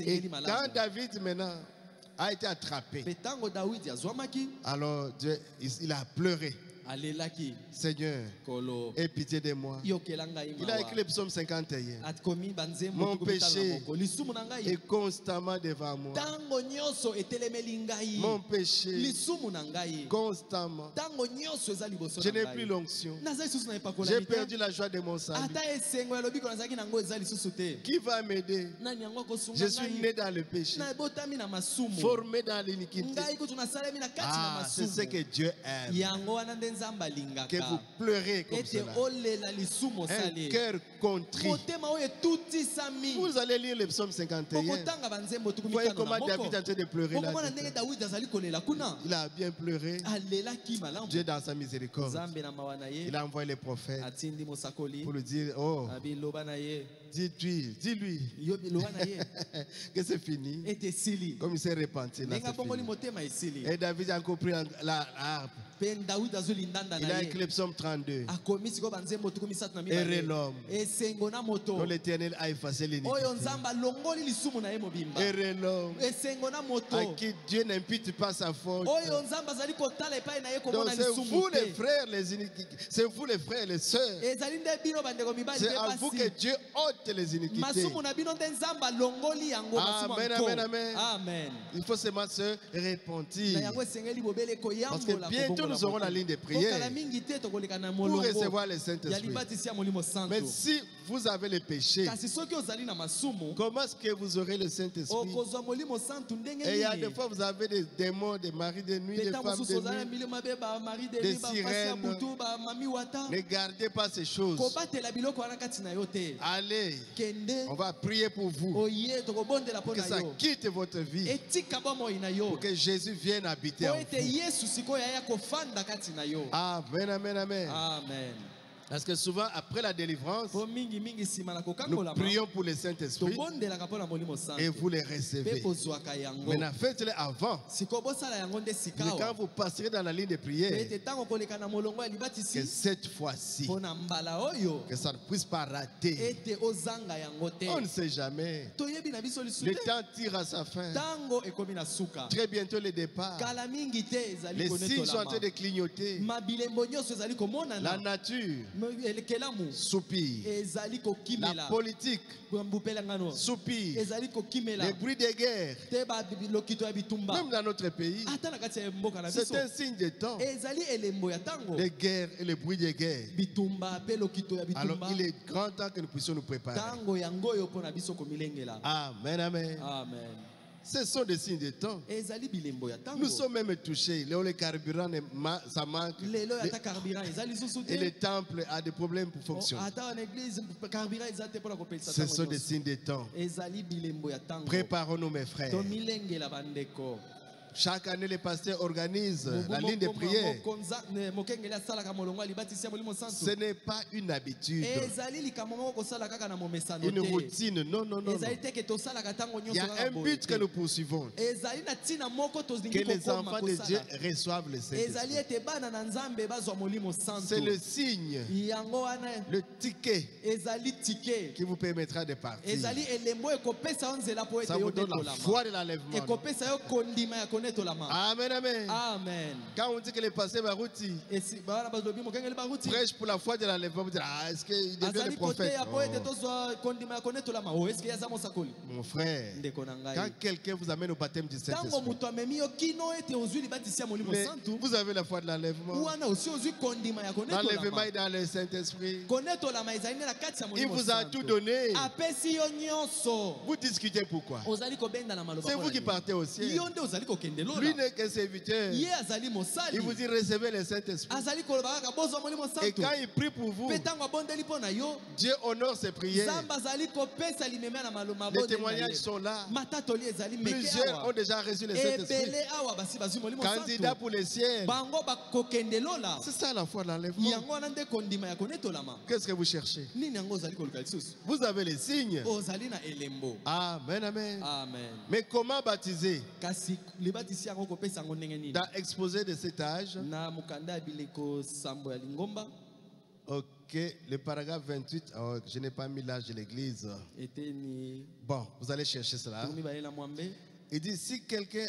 Et quand David maintenant a été attrapé, alors Dieu, il a pleuré. Seigneur, aie pitié de moi. Il a écrit le psaume 51. Mon péché est constamment devant moi. Mon péché constamment. Je n'ai plus l'onction. J'ai perdu la joie de mon salut. Qui va m'aider? Je suis né dans le péché, formé dans l'iniquité. Ah, c'est ce que Dieu aime. Que vous pleurez comme cela. Un cœur contrit. Vous allez lire le psaume 51. Vous voyez comment David est en train de pleurer là. Il a bien pleuré. Dieu dans sa miséricorde, il a envoyé les prophètes pour lui dire, oh, dis-lui que c'est fini. Comme il s'est repenti là, c'est fini. Et David a encore pris la harpe. Il a écrit le psaume 32. Et l'homme dont l'Éternel a effacé l'iniquité. Et l'homme à qui Dieu n'impute pas sa faute. Donc c'est vous les frères, c'est vous les frères et les sœurs. C'est à vous que Dieu ôte les iniquités. Amen, amen, amen. Amen. Il faut seulement se repentir. Parce que bientôt nous aurons la ligne de prière pour recevoir le Saint-Esprit. Mais si vous avez le péché, comment est-ce que vous aurez le Saint-Esprit? Et il y a des fois vous avez des démons, des maris de nuit, des femmes de nuit, des sirènes. Ne gardez pas ces choses. Allez, on va prier pour vous, pour que ça quitte votre vie, pour que Jésus vienne habiter en vous. Amen, amen, amen. Amen. Parce que souvent, après la délivrance, nous prions pour le Saint-Esprit et vous les recevez. Maintenant, faites-le avant. Mais quand vous passerez dans la ligne de prière, que cette fois-ci, que ça ne puisse pas rater. On ne sait jamais. Le temps tire à sa fin. Très bientôt le départ. Les signes sont en train de clignoter. La nature soupir. La politique soupir. Les bruits de guerre, même dans notre pays, c'est un signe de temps. Les guerres et les bruits de guerre. Alors il est grand temps que nous puissions nous préparer. Amen, amen. Amen. Ce sont des signes de temps. Nous sommes même touchés. Le carburant, ça manque. Et le temple a des problèmes pour fonctionner. Ce sont des signes de temps. Préparons-nous, mes frères. Chaque année, les pasteurs organisent la ligne de prière. Ce n'est pas une habitude, une routine. Non, non, non, non. Il y a un but que nous poursuivons. Que les enfants de Dieu reçoivent le Saint-Esprit. C'est le signe, le ticket qui vous permettra de partir. Ça vous donne la foi de l'enlèvement. Amen, amen. Amen. Quand on dit que les pasteurs prêchent pour la foi de l'enlèvement, est-ce qu'il devient le prophète? Mon frère, quand quelqu'un vous amène au baptême du Saint-Esprit, vous avez la foi de l'enlèvement. L'enlèvement est dans le Saint-Esprit. Il vous a tout donné. Vous discutez pourquoi? C'est vous qui partez au ciel. Lui n'est que serviteur. Il vous dit recevez le Saint-Esprit. Et quand il prie pour vous, Dieu honore ses prières. Les témoignages sont là. Plusieurs ont déjà reçu le Saint-Esprit. Candidat pour les ciels. C'est ça la foi d'enlèvement. Qu'est-ce que vous cherchez? Vous avez les signes. Amen, amen. Mais comment baptiser? Dans l'exposé de cet âge, ok, le paragraphe 28, oh, je n'ai pas mis l'âge de l'église. Bon, vous allez chercher cela. Il dit, si quelqu'un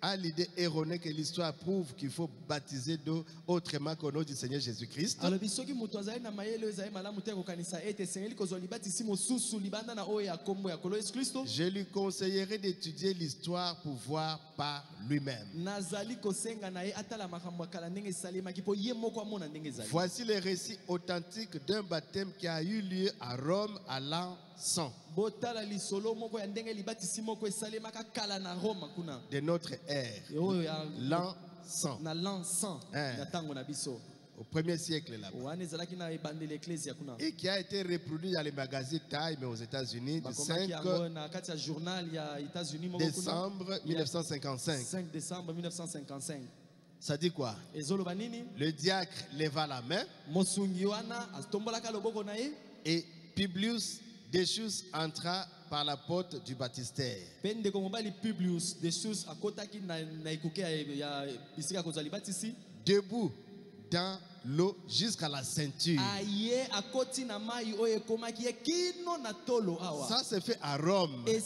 a l'idée erronée que l'histoire prouve qu'il faut baptiser d'eau autrement qu'au nom du Seigneur Jésus-Christ, je lui conseillerais d'étudier l'histoire pour voir par lui-même. Voici le récit authentique d'un baptême qui a eu lieu à Rome à l'an 100 de notre ère, l'an 100. Au premier siècle là-bas. Et qui a été reproduit dans les magazines Time aux États-Unis du 5 décembre 1955. 5 décembre 1955. Ça dit quoi? Le diacre leva la main et Publius Decius entra par la porte du baptistère. Debout dans l'eau jusqu'à la ceinture. Ça se fait à Rome. Il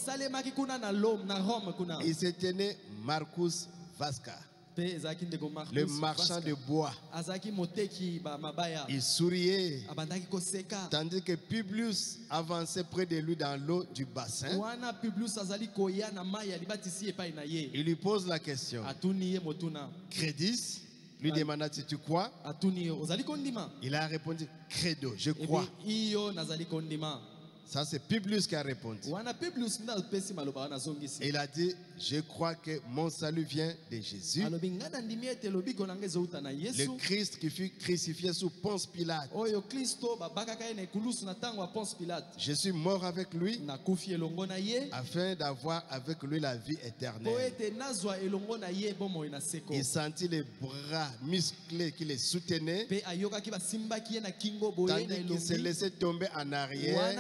se tenait Marcus Vasca, le marchand de bois. Il souriait, tandis que Publius avançait près de lui dans l'eau du bassin. Il lui pose la question. Crédis? Lui demanda, si tu crois? Il a répondu, credo, je crois. Ça, c'est Publius qui a répondu. Il a dit, je crois que mon salut vient de Jésus, le Christ qui fut crucifié sous Ponce Pilate. Je suis mort avec lui afin d'avoir avec lui la vie éternelle. Il sentit les bras musclés qui les soutenaient, tandis qu'il se laissait tomber en arrière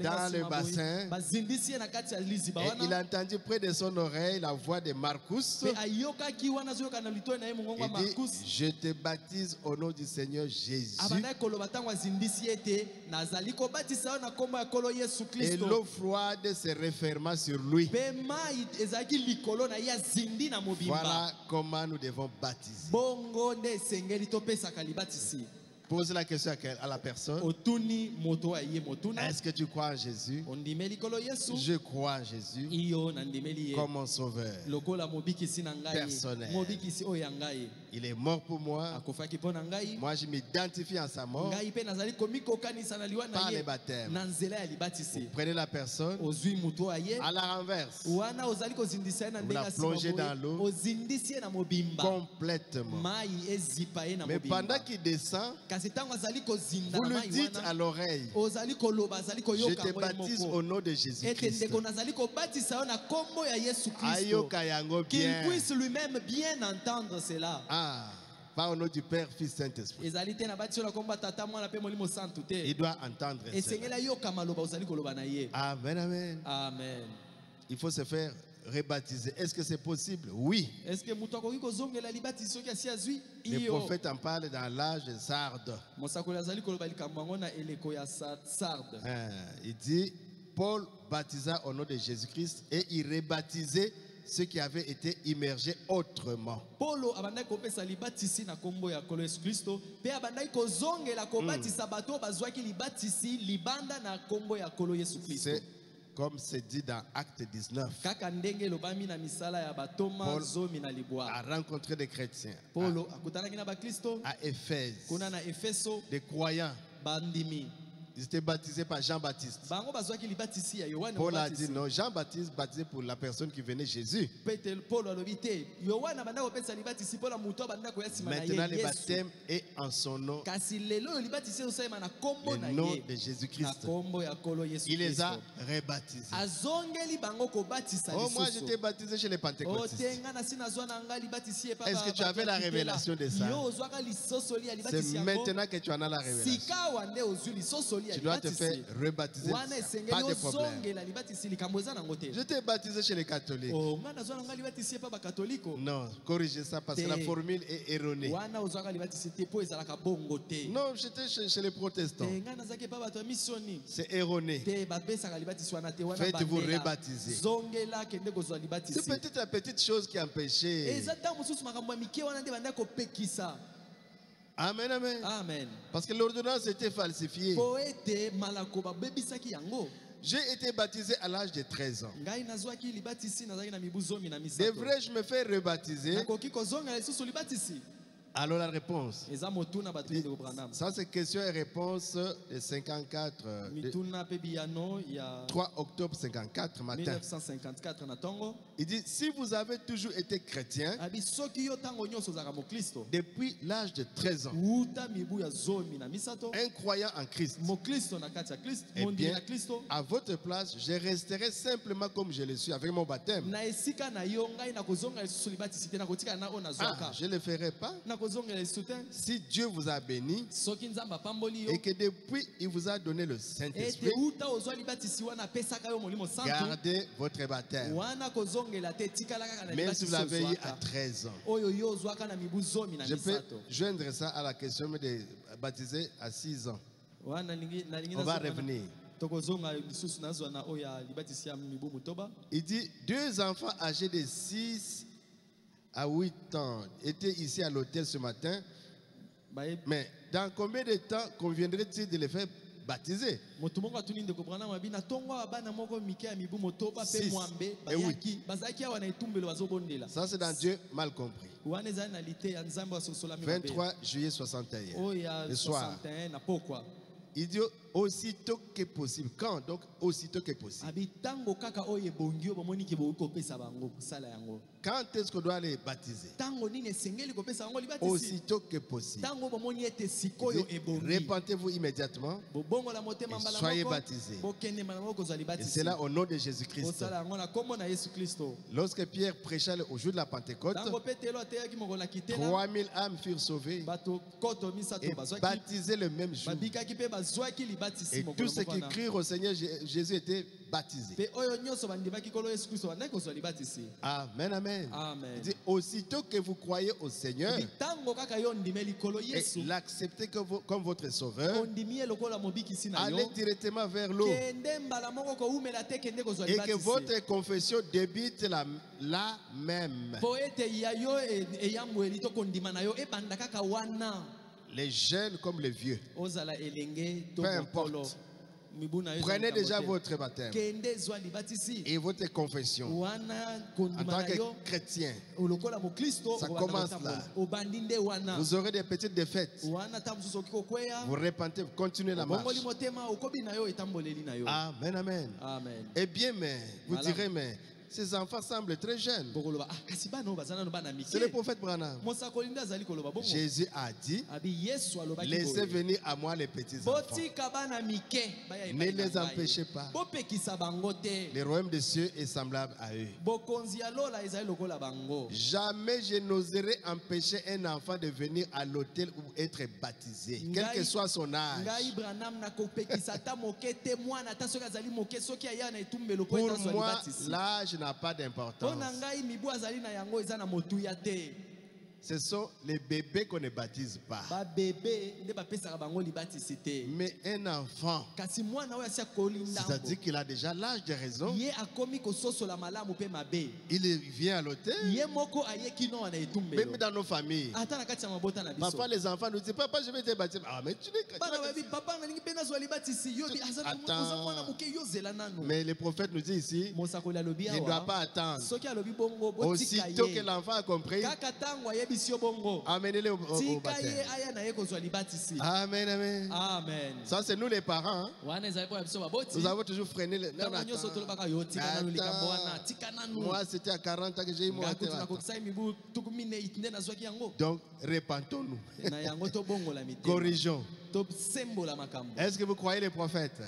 dans le bassin. Et il a entendu près de son oreille la voix de Marcus. Il dit, je te baptise au nom du Seigneur Jésus. Et l'eau froide se referma sur lui. Voilà comment nous devons baptiser. Pose la question à la personne. Est-ce que tu crois en Jésus? Je crois en Jésus comme mon sauveur personnel. Il est mort pour moi. Moi, je m'identifie à sa mort par les baptêmes. Vous prenez la personne à la renverse. Vous la plongez dans l'eau complètement. Mais pendant qu'il descend, vous lui dites à l'oreille, je te baptise au nom de Jésus-Christ. Qu'il puisse lui-même bien entendre cela. Pas au nom du Père, Fils, Saint-Esprit. Il doit entendre cela. Amen, amen. Amen. Il faut se faire rebaptiser. Est-ce que c'est possible? Oui. Le prophète en parle dans l'âge de Sardes. Il dit, Paul baptisa au nom de Jésus-Christ et il rebaptisait ceux qui avaient été immergés autrement. C'est comme c'est dit dans Acte 19. Paul a rencontré des chrétiens à Éphèse, des croyants. Ils étaient baptisés par Jean-Baptiste. Paul a dit non, Jean-Baptiste baptisé pour la personne qui venait Jésus. Maintenant, le baptême est en son nom. Le nom de Jésus-Christ. Il les a rebaptisés. Oh, moi j'étais baptisé chez les pentecôtistes. Est-ce que tu avais la révélation de ça? C'est maintenant que tu en as la révélation. Tu dois te faire rebaptiser. Pas de problème. J'étais baptisé chez les catholiques. Non, corrigez ça parce que la formule est erronée. Non, j'étais chez les protestants. C'est erroné. Faites-vous rebaptiser. C'est peut-être la petite chose qui a empêché. Amen, amen. Amen. Parce que l'ordonnance était falsifiée. J'ai été baptisé à l'âge de 13 ans. Devrais-je me faire rebaptiser? Alors la réponse. Ça c'est question et réponse de 54. 3 octobre 54 matin. Il dit, si vous avez toujours été chrétien, depuis l'âge de 13 ans, un croyant en Christ, eh bien, à votre place, je resterai simplement comme je le suis avec mon baptême. Ah, je ne le ferai pas. Si Dieu vous a béni et que depuis il vous a donné le Saint-Esprit, gardez votre baptême. Même si vous l'avez eu à 13 ans. Je peux joindre ça à la question de baptiser à 6 ans. On va revenir. Il dit, 2 enfants âgés de 6 à 8 ans étaient ici à l'hôtel ce matin. Mais dans combien de temps conviendrait-il de les faire baptiser? 6 et 8. Ça c'est dans Dieu mal compris. 23 juillet 61. Le soir. Il dit aussitôt que possible. Quand? Donc aussitôt que possible. Quand est-ce qu'on doit les baptiser? Aussitôt que possible. Répentez-vous immédiatement et soyez baptisés. Et c'est là au nom de Jésus-Christ. Lorsque Pierre prêcha au jour de la Pentecôte, 3000 âmes furent sauvées et baptisées le même jour. Et tous ceux qui crient au Seigneur Jésus étaient baptisés. Amen, amen. Il dit, aussitôt que vous croyez au Seigneur et l'acceptez comme votre sauveur, allez directement vers l'eau et que votre confession débute là même. Les jeunes comme les vieux, peu importe. Prenez déjà votre baptême et votre confession en tant que chrétien. Ça commence là. Vous aurez des petites défaites. Vous repentez, vous continuez la marche. Amen, amen. Eh bien, mais vous direz, mais ces enfants semblent très jeunes. C'est le prophète Branham. Jésus a dit, laissez venir à moi les petits enfants. Ne les empêchez pas. Le royaume des cieux est semblable à eux. Jamais je n'oserais empêcher un enfant de venir à l'autel ou être baptisé, quel que soit son âge. Pour moi, l'âge n'a pas d'importance. Ce sont les bébés qu'on ne baptise pas. Mais un enfant, c'est-à-dire qu'il a déjà l'âge de raison. Il vient à l'autel. Même dans nos familles. Parfois les enfants nous disent, papa, je vais te baptiser. Ah, mais tu n'es pas. Mais le prophète nous dit ici, il ne doit pas attendre. Aussitôt que l'enfant a compris, amenez-les au baptême. Amen, amen. Amen. Ça, c'est nous les parents. Nous avons toujours freiné. Moi, c'était à 40 ans que j'ai eu mon baptême. Donc, répentons-nous. Corrigeons. Est-ce que vous croyez les prophètes?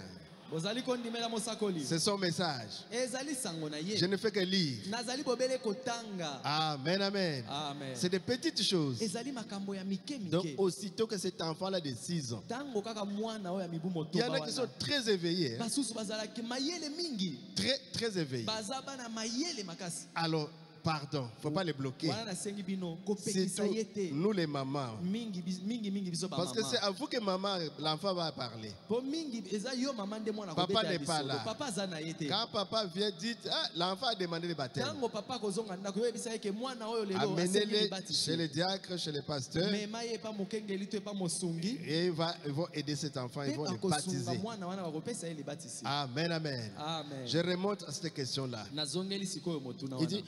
C'est son message. Je ne fais que lire. Amen, amen. C'est des petites choses. Donc, aussitôt que cet enfant-là de 6 ans, il y en a qui sont très éveillés. Très, très éveillés. Alors, pardon, il ne faut pas les bloquer. Nous les mamans. Parce que c'est à vous que maman, l'enfant va parler. Papa n'est pas là. Quand papa vient, dites, ah, l'enfant a demandé le baptême. Amenez-les chez les diacres, chez les pasteurs. Et ils vont aider cet enfant, ils vont le baptiser. Amen, amen. Je remonte à cette question-là. Il dit,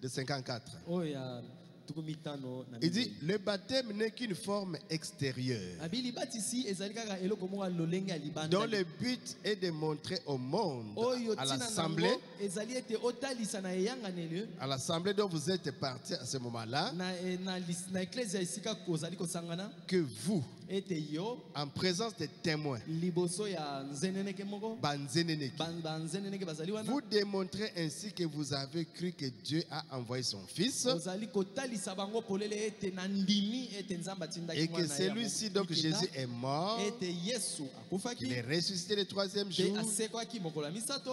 de 54. Il dit, le baptême n'est qu'une forme extérieure dont le but est de montrer au monde, à l'assemblée dont vous êtes partis à ce moment-là, que vous, en présence des témoins, vous démontrez ainsi que vous avez cru que Dieu a envoyé son Fils et que celui-ci, donc Jésus, est mort, qu'il est ressuscité le 3e jour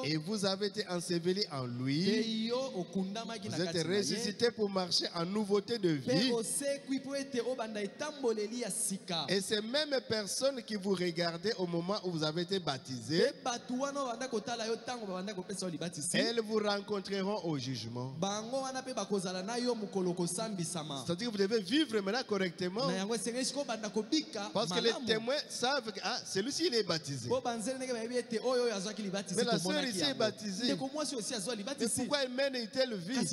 et vous avez été ensevelis en lui. Vous êtes ressuscité pour marcher en nouveauté de vie. Et ces mêmes personnes qui vous regardaient au moment où vous avez été baptisés, elles vous rencontreront au jugement. C'est-à-dire que vous devez vivre maintenant correctement. Parce que les témoins savent que celui-ci il est baptisé. Mais la sœur ici est baptisée. Mais pourquoi elle mène une telle vie? Le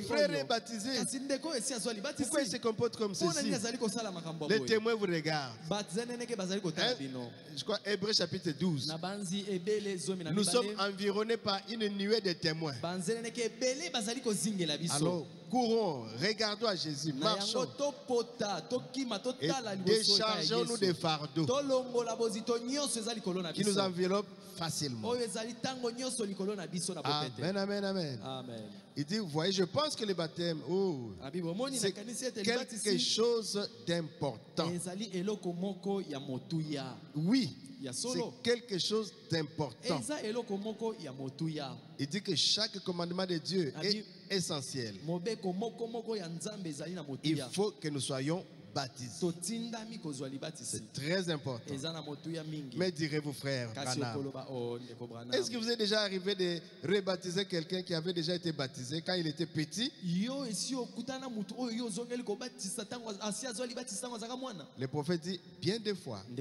frère est baptisé. Pourquoi il se comporte comme ceci? Les témoins vous regardent. Je crois Hébreux chapitre 12. Nous sommes environnés par une nuée de témoins. Alors, courons, regardons à Jésus, marchons et déchargeons-nous des fardeaux qui nous enveloppent facilement. Amen, amen, amen. Il dit, vous voyez, je pense que le baptême, c'est quelque chose d'important. Oui, c'est quelque chose d'important. Il dit que chaque commandement de Dieu est essentiel. Il faut que nous soyons baptisés. C'est très important. Mais direz-vous, frère, est-ce que vous êtes déjà arrivé de rebaptiser quelqu'un qui avait déjà été baptisé quand il était petit? Le prophète dit bien des fois. Et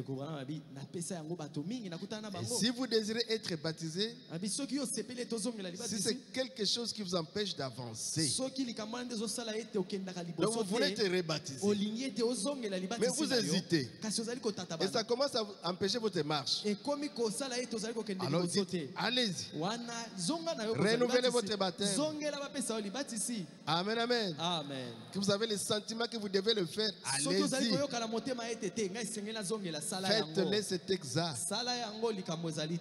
si vous désirez être baptisé, si c'est quelque chose qui vous empêche d'avancer, donc vous voulez être rebaptisé, mais vous hésitez, et ça commence à empêcher votre marche, alors dites, allez-y, renouvelez votre baptême. Amen, amen. Que vous avez le sentiment que vous devez le faire, allez-y. Faites-le cet examen.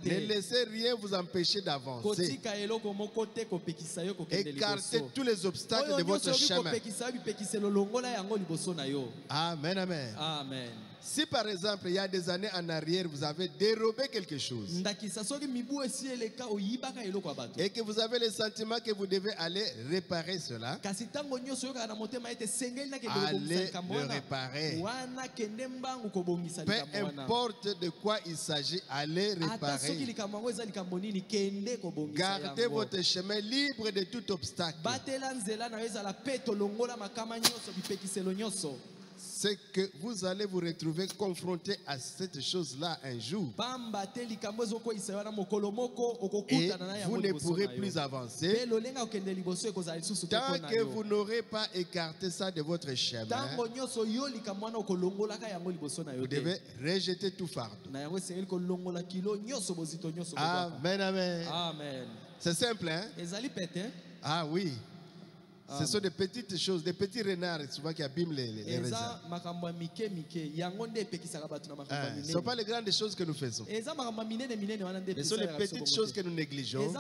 Ne laissez rien vous empêcher d'avancer. Écartez tous les obstacles de votre chemin. Amen, amen. Si par exemple, il y a des années en arrière, vous avez dérobé quelque chose et que vous avez le sentiment que vous devez aller réparer cela, allez le réparer. Peu importe de quoi il s'agit, allez réparer. Gardez votre chemin libre de tout obstacle. c'est que vous allez vous retrouver confronté à cette chose-là un jour. Et vous ne pourrez plus avancer tant que vous n'aurez pas écarté ça de votre chemin. Vous devez rejeter tout fardeau. Amen, amen. C'est simple, hein? Ah oui. Ce sont des petites choses, des petits renards souvent qui abîment les raisins. Ce ne sont pas les grandes choses que nous faisons. Ce sont les petites choses que nous négligeons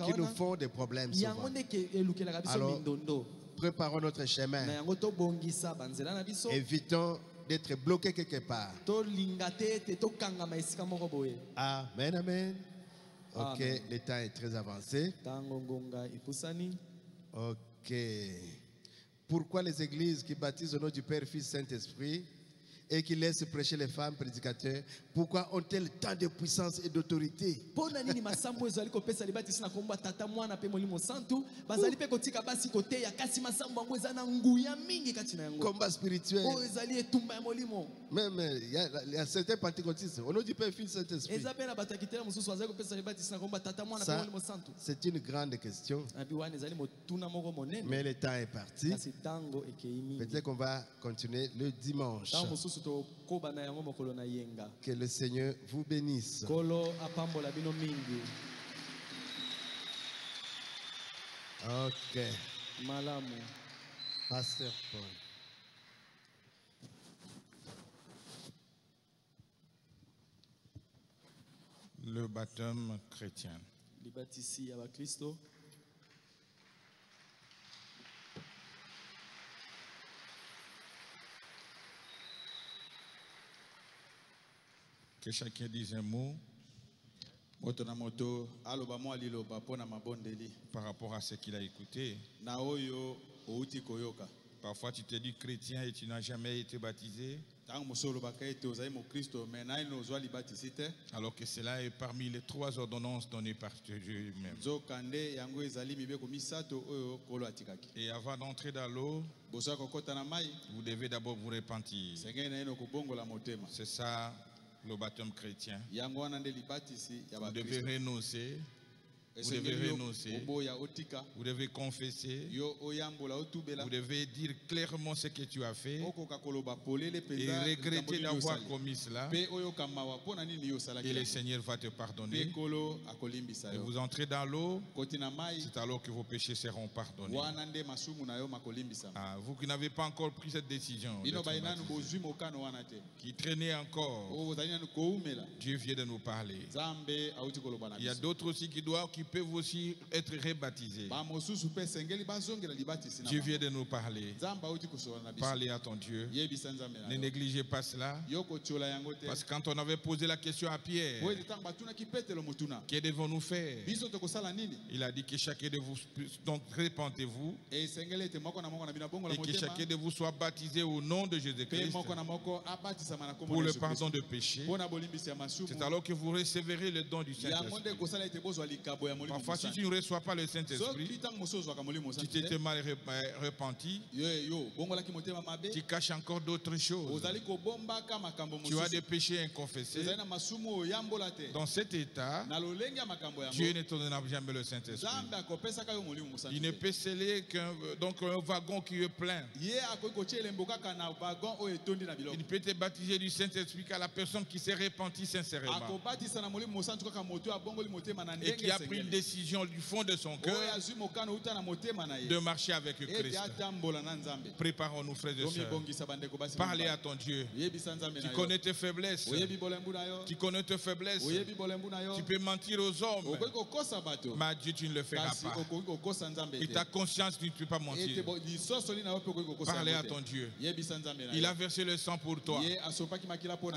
qui nous font des problèmes souvent. Alors, préparons notre chemin. Évitons d'être bloqués quelque part. Amen, amen. Ok, le temps est très avancé. Ok. Pourquoi les églises qui baptisent au nom du Père, Fils, Saint-Esprit et qui laissent prêcher les femmes prédicateurs, pourquoi ont-elles tant de puissance et d'autorité? Combat spirituel. Même il y a certains pentecôtistes au nom du Père, Fils, Saint-Esprit. C'est une grande question. Mais le temps est parti. Peut-être qu'on va continuer le dimanche. Que le Seigneur vous bénisse. Ok. Pasteur Paul. Le baptême chrétien. Que chacun dise un mot par rapport à ce qu'il a écouté. Parfois tu te dis chrétien et tu n'as jamais été baptisé. Alors que cela est parmi les 3 ordonnances données par Dieu lui-même. Et avant d'entrer dans l'eau, vous devez d'abord vous repentir. C'est ça le baptême chrétien. Vous devez renoncer. Vous devez renoncer. Vous devez confesser. Vous devez dire clairement ce que tu as fait et regretter d'avoir commis cela. Et le Seigneur va te pardonner. Et vous entrez dans l'eau, c'est alors que vos péchés seront pardonnés. Vous qui n'avez pas encore pris cette décision, qui traînez encore, Dieu vient de nous parler. Il y a d'autres aussi qui peuvent aussi être rebaptisés. Dieu vient de nous parler. Parlez à ton Dieu. Ne négligez pas cela. Parce que quand on avait posé la question à Pierre, que devons-nous faire? Il a dit que chacun de vous, donc repentez-vous, et que chacun de vous soit baptisé au nom de Jésus-Christ pour le pardon de péché. C'est alors que vous recevrez le don du Saint-Esprit. Parfois, si tu ne reçois pas le Saint-Esprit, tu t'étais mal repenti, tu caches encore d'autres choses. Tu as des péchés inconfessés. Dans cet état, Dieu ne te donnera jamais le Saint-Esprit. Il ne peut sceller qu'un wagon qui est plein. Il ne peut te baptiser du Saint-Esprit qu'à la personne qui s'est repentie sincèrement et qui a pris une décision du fond de son cœur de marcher avec Christ. Préparons-nous, frères et sœurs. Parlez à ton Dieu. Tu connais tes faiblesses. Tu connais tes faiblesses. Tu peux mentir aux hommes, mais Dieu, tu ne le feras pas. Et ta conscience, tu ne peux pas mentir. Parlez à ton Dieu. Il a versé le sang pour toi.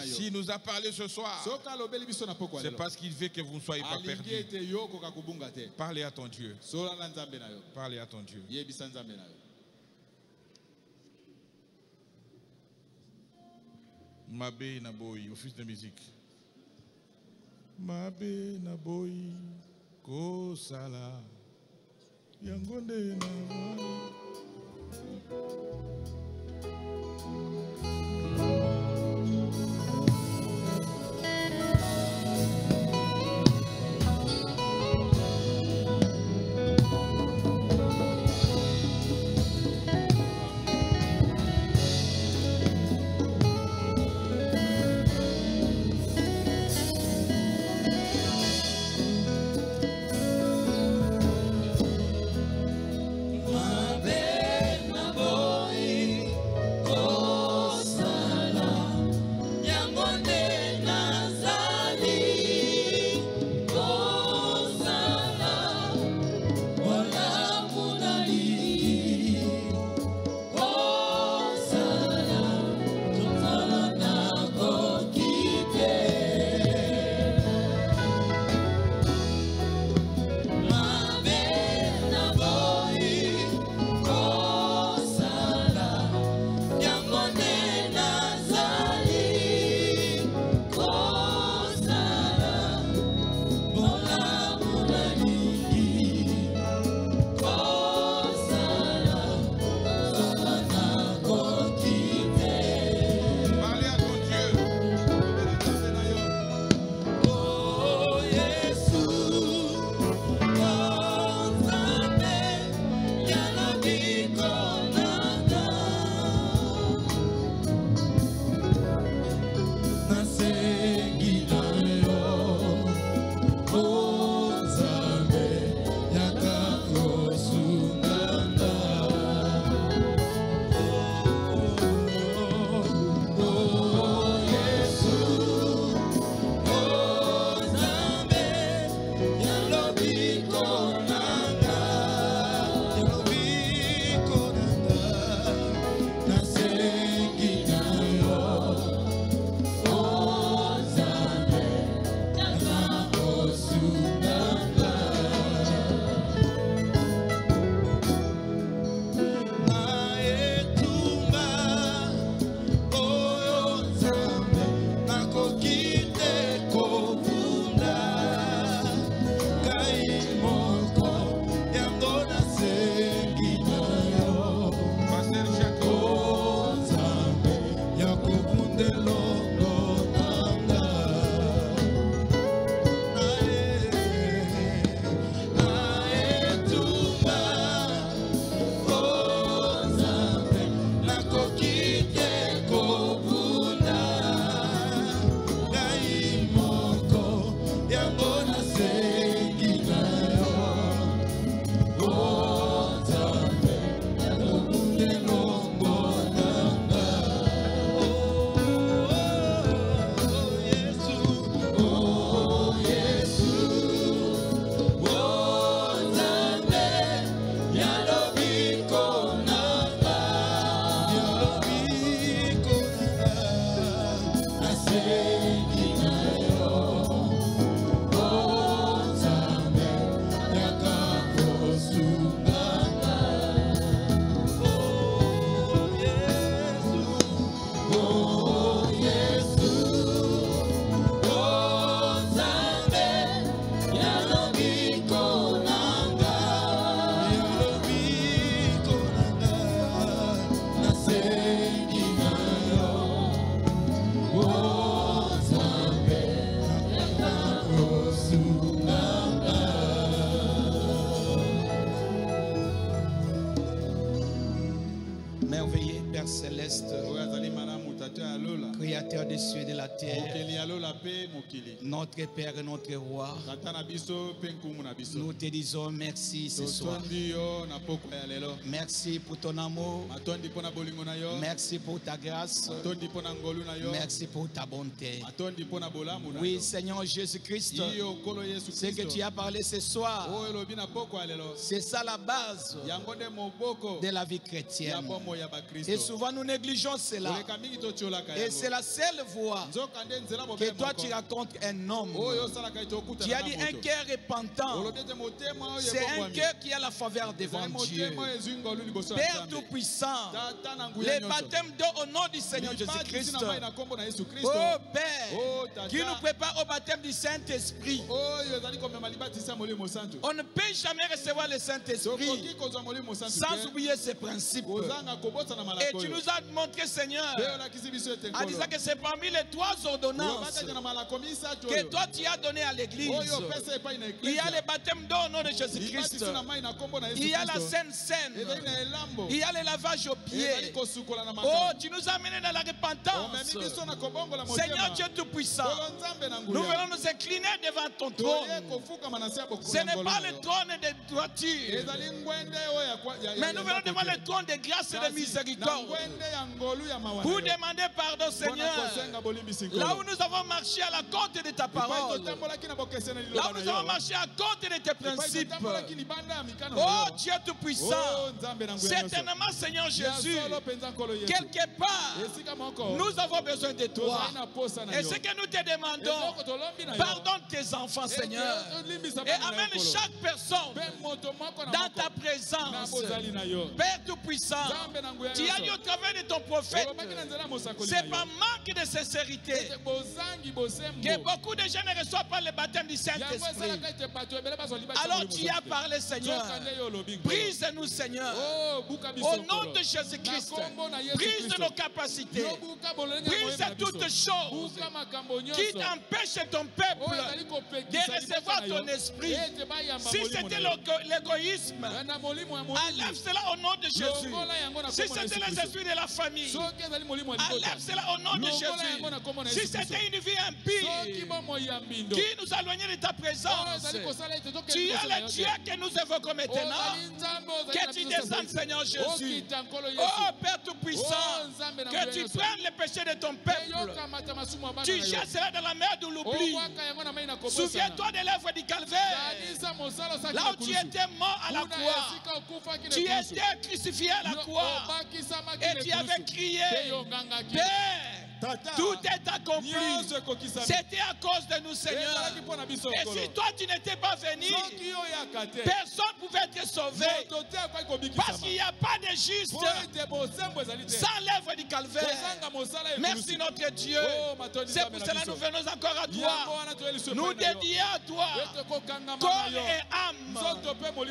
S'il nous a parlé ce soir, c'est parce qu'il veut que vous ne soyez pas perdus. Parlez à ton Dieu. Parlez à ton Dieu. Mabe Naboy, office de musique. Mabe Naboy, Kosala, Yangonde Naboy. Créateur des cieux et de la terre, notre Père et notre Roi, nous te disons merci ce soir. Merci pour ton amour, merci pour ta grâce, merci pour ta bonté. Oui, Seigneur Jésus-Christ, ce que tu as parlé ce soir, c'est ça la base de la vie chrétienne. Et souvent nous négligeons cela. Et c'est la seule voie que toi tu racontes un homme qui a dit un cœur repentant. C'est un cœur qui a la faveur devant Dieu. Père Tout-Puissant, les baptêmes d'eau au nom du Seigneur Jésus-Christ. Oh Père, qui nous prépare au baptême du Saint-Esprit. On ne peut jamais recevoir le Saint-Esprit sans oublier ses principes. Et tu nous as montré, Seigneur, en disant que c'est parmi les 3 ordonnances que toi tu as donné à l'Église. Il y a le baptême d'eau au nom de Jésus-Christ. Il y a la Sainte Seine. Il y a le lavage aux pieds. Oh, tu nous as amenés dans la repentance. Seigneur Dieu Tout-Puissant, nous venons nous incliner devant ton trône. Ce n'est pas le trône de droiture, mais nous venons devant le trône de grâce et de miséricorde pour demander pardon, Seigneur. Là où nous avons marché à la côte de ta parole, là où nous avons marché à côte de tes principes. Oh Dieu Tout-Puissant, certainement, Seigneur Jésus, quelque part, nous avons besoin de toi. Et ce que nous te demandons, pardonne tes enfants, Seigneur, et amène chaque personne dans ta présence. Père Tout-Puissant, tu as dit au travers de ton prophète, c'est par manque de sincérité que beaucoup de gens ne reçoivent pas le baptême du Saint-Esprit. Alors tu as parlé, Seigneur. Brise-nous, Seigneur. Au nom de Jésus-Christ, brise nos capacités. Brise toutes choses qui empêchent ton peuple de recevoir ton esprit. Si c'était l'égoïsme, enlève cela au nom de Jésus. Si c'était les esprits de la famille, enlève cela au nom de Jésus. Si c'était une vie impie qui nous éloignait de ta présence, tu es le Dieu que nous évoquons maintenant. Que tu descendes, Seigneur Jésus. Oh Père Tout-Puissant, que tu prennes les péchés de ton peuple. Tu jettes cela dans la mer de l'oubli. Souviens-toi des lèvres du calvaire, là où tu étais mort à la croix. Tu étais crucifié à la croix et tu avais crié, Père, tout est accompli. C'était à cause de nous, Seigneur. Et si toi tu n'étais pas venu, personne ne pouvait être sauvé. Parce qu'il n'y a pas de juste sans l'œuvre du calvaire. Merci notre Dieu. C'est pour cela que nous venons encore à toi. Nous dédions à toi corps et âme.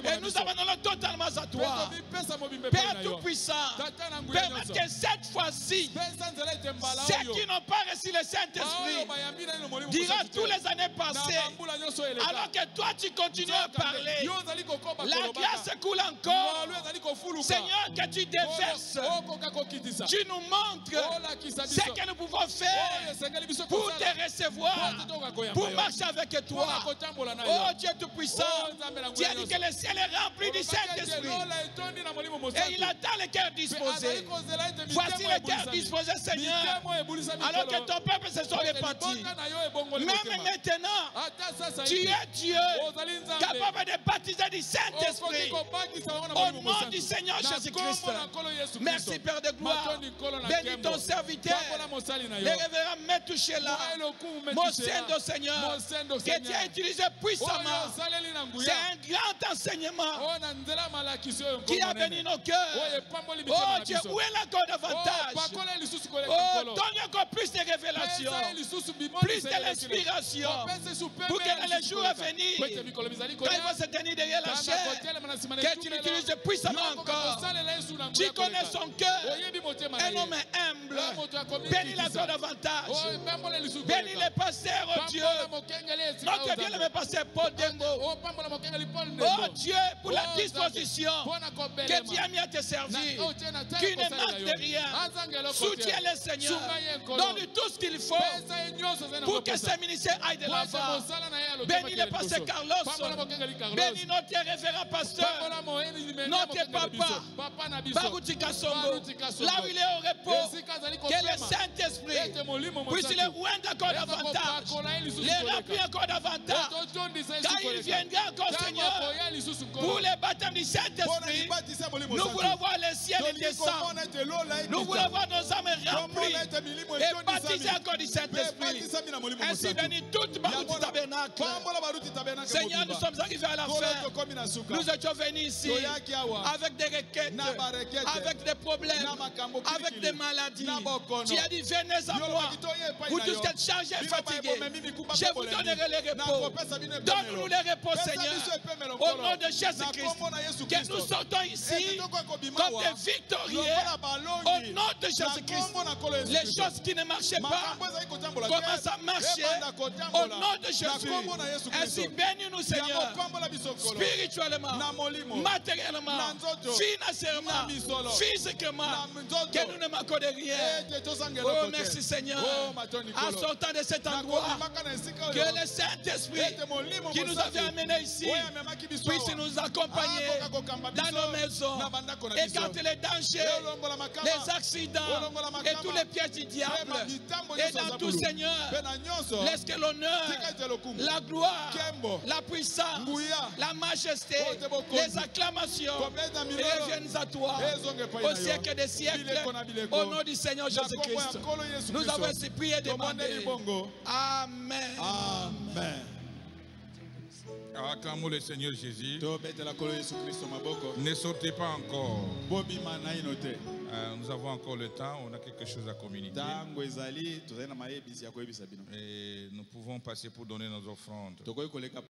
Et nous abandonnons totalement à toi. Père Tout-Puissant, permets que cette fois-ci, ceux qui n'ont pas reçu le Saint-Esprit diront tous les années passées, alors que toi tu continues à parler, la grâce coule encore. Seigneur, que tu déverses, tu nous montres ce que nous pouvons faire pour te recevoir, pour marcher avec toi. Oh Dieu Tout-Puissant, tu as dit que le ciel est rempli du Saint-Esprit et il attend le cœur disposé. Voici le cœur disposé, Seigneur, alors que ton peuple se soit repenti. Même maintenant, tu es Dieu capable de baptiser du Saint-Esprit au nom du Seigneur Jésus-Christ. Merci Père de gloire. Bénis ton serviteur, le révérend Metouchéla, mon Saint Seigneur, que tu as utilisé puissamment. C'est un grand enseignement qui a béni nos cœurs. Oh Dieu, où est l'accord davantage? Oh, donne encore plus de révélations, plus de l'inspiration, pour que dans les jours à venir, ta va se tenir derrière la chair, que tu l'utilises puissamment encore. Tu connais son cœur. Un homme humble. Bénis la toi davantage. Bénis les pasteurs, oh Dieu. Notre bien-aimé pasteur Paul Dembo. Oh Dieu, pour la disposition que tu as mis à te servir. Tu ne manques de rien. Soutiens le Seigneur. Donne tout ce qu'il faut pour que ce ministère aille de l'avant. Bénis le pasteur Carlos. Bénis notre révérend pasteur. Notre papa. Baruti Kasongo. Là où il est au repos. Que le Saint-Esprit puisse le rendre encore davantage. Les remplir encore davantage. Quand il viendra encore, Seigneur, pour les baptêmes du Saint-Esprit, nous voulons voir les ciels descendre. Nous voulons voir nos âmes remplies et baptiser encore du Saint-Esprit. Ainsi bénis toute Baruti Tabernacle. Seigneur, nous sommes arrivés à la fin. Nous étions venus ici avec des requêtes, avec des problèmes, avec des maladies. Tu as dit, venez à moi. Vous tous êtes chargés et fatigués. Je vous donnerai le repos. Donne-nous le repos, Seigneur. Au nom de Jésus-Christ. Que nous sortons ici comme des victorieux. Au nom de Jésus-Christ. Les choses qui ne marchaient pas commencent à marcher. Au nom de Jésus. Ainsi, bénis-nous, Seigneur. Spirituellement, matériellement, financièrement, physiquement. Que nous ne manquons de rien. Oh, merci, Seigneur. En sortant de cet endroit, que le Saint-Esprit qui nous avait amenés ici puisse nous accompagner dans nos maisons, écarter les dangers, les accidents et tous les pièges du diable. Et dans tout, Seigneur, laisse que l'honneur, la gloire, la puissance, la majesté, les acclamations reviennent à toi au siècle des siècles. Au nom du Seigneur Jésus-Christ, nous avons ainsi prié et demandé. Amen. Amen. Acclamons le Seigneur Jésus. Ne sortez pas encore. Nous avons encore le temps, on a quelque chose à communiquer. Et nous pouvons passer pour donner nos offrandes.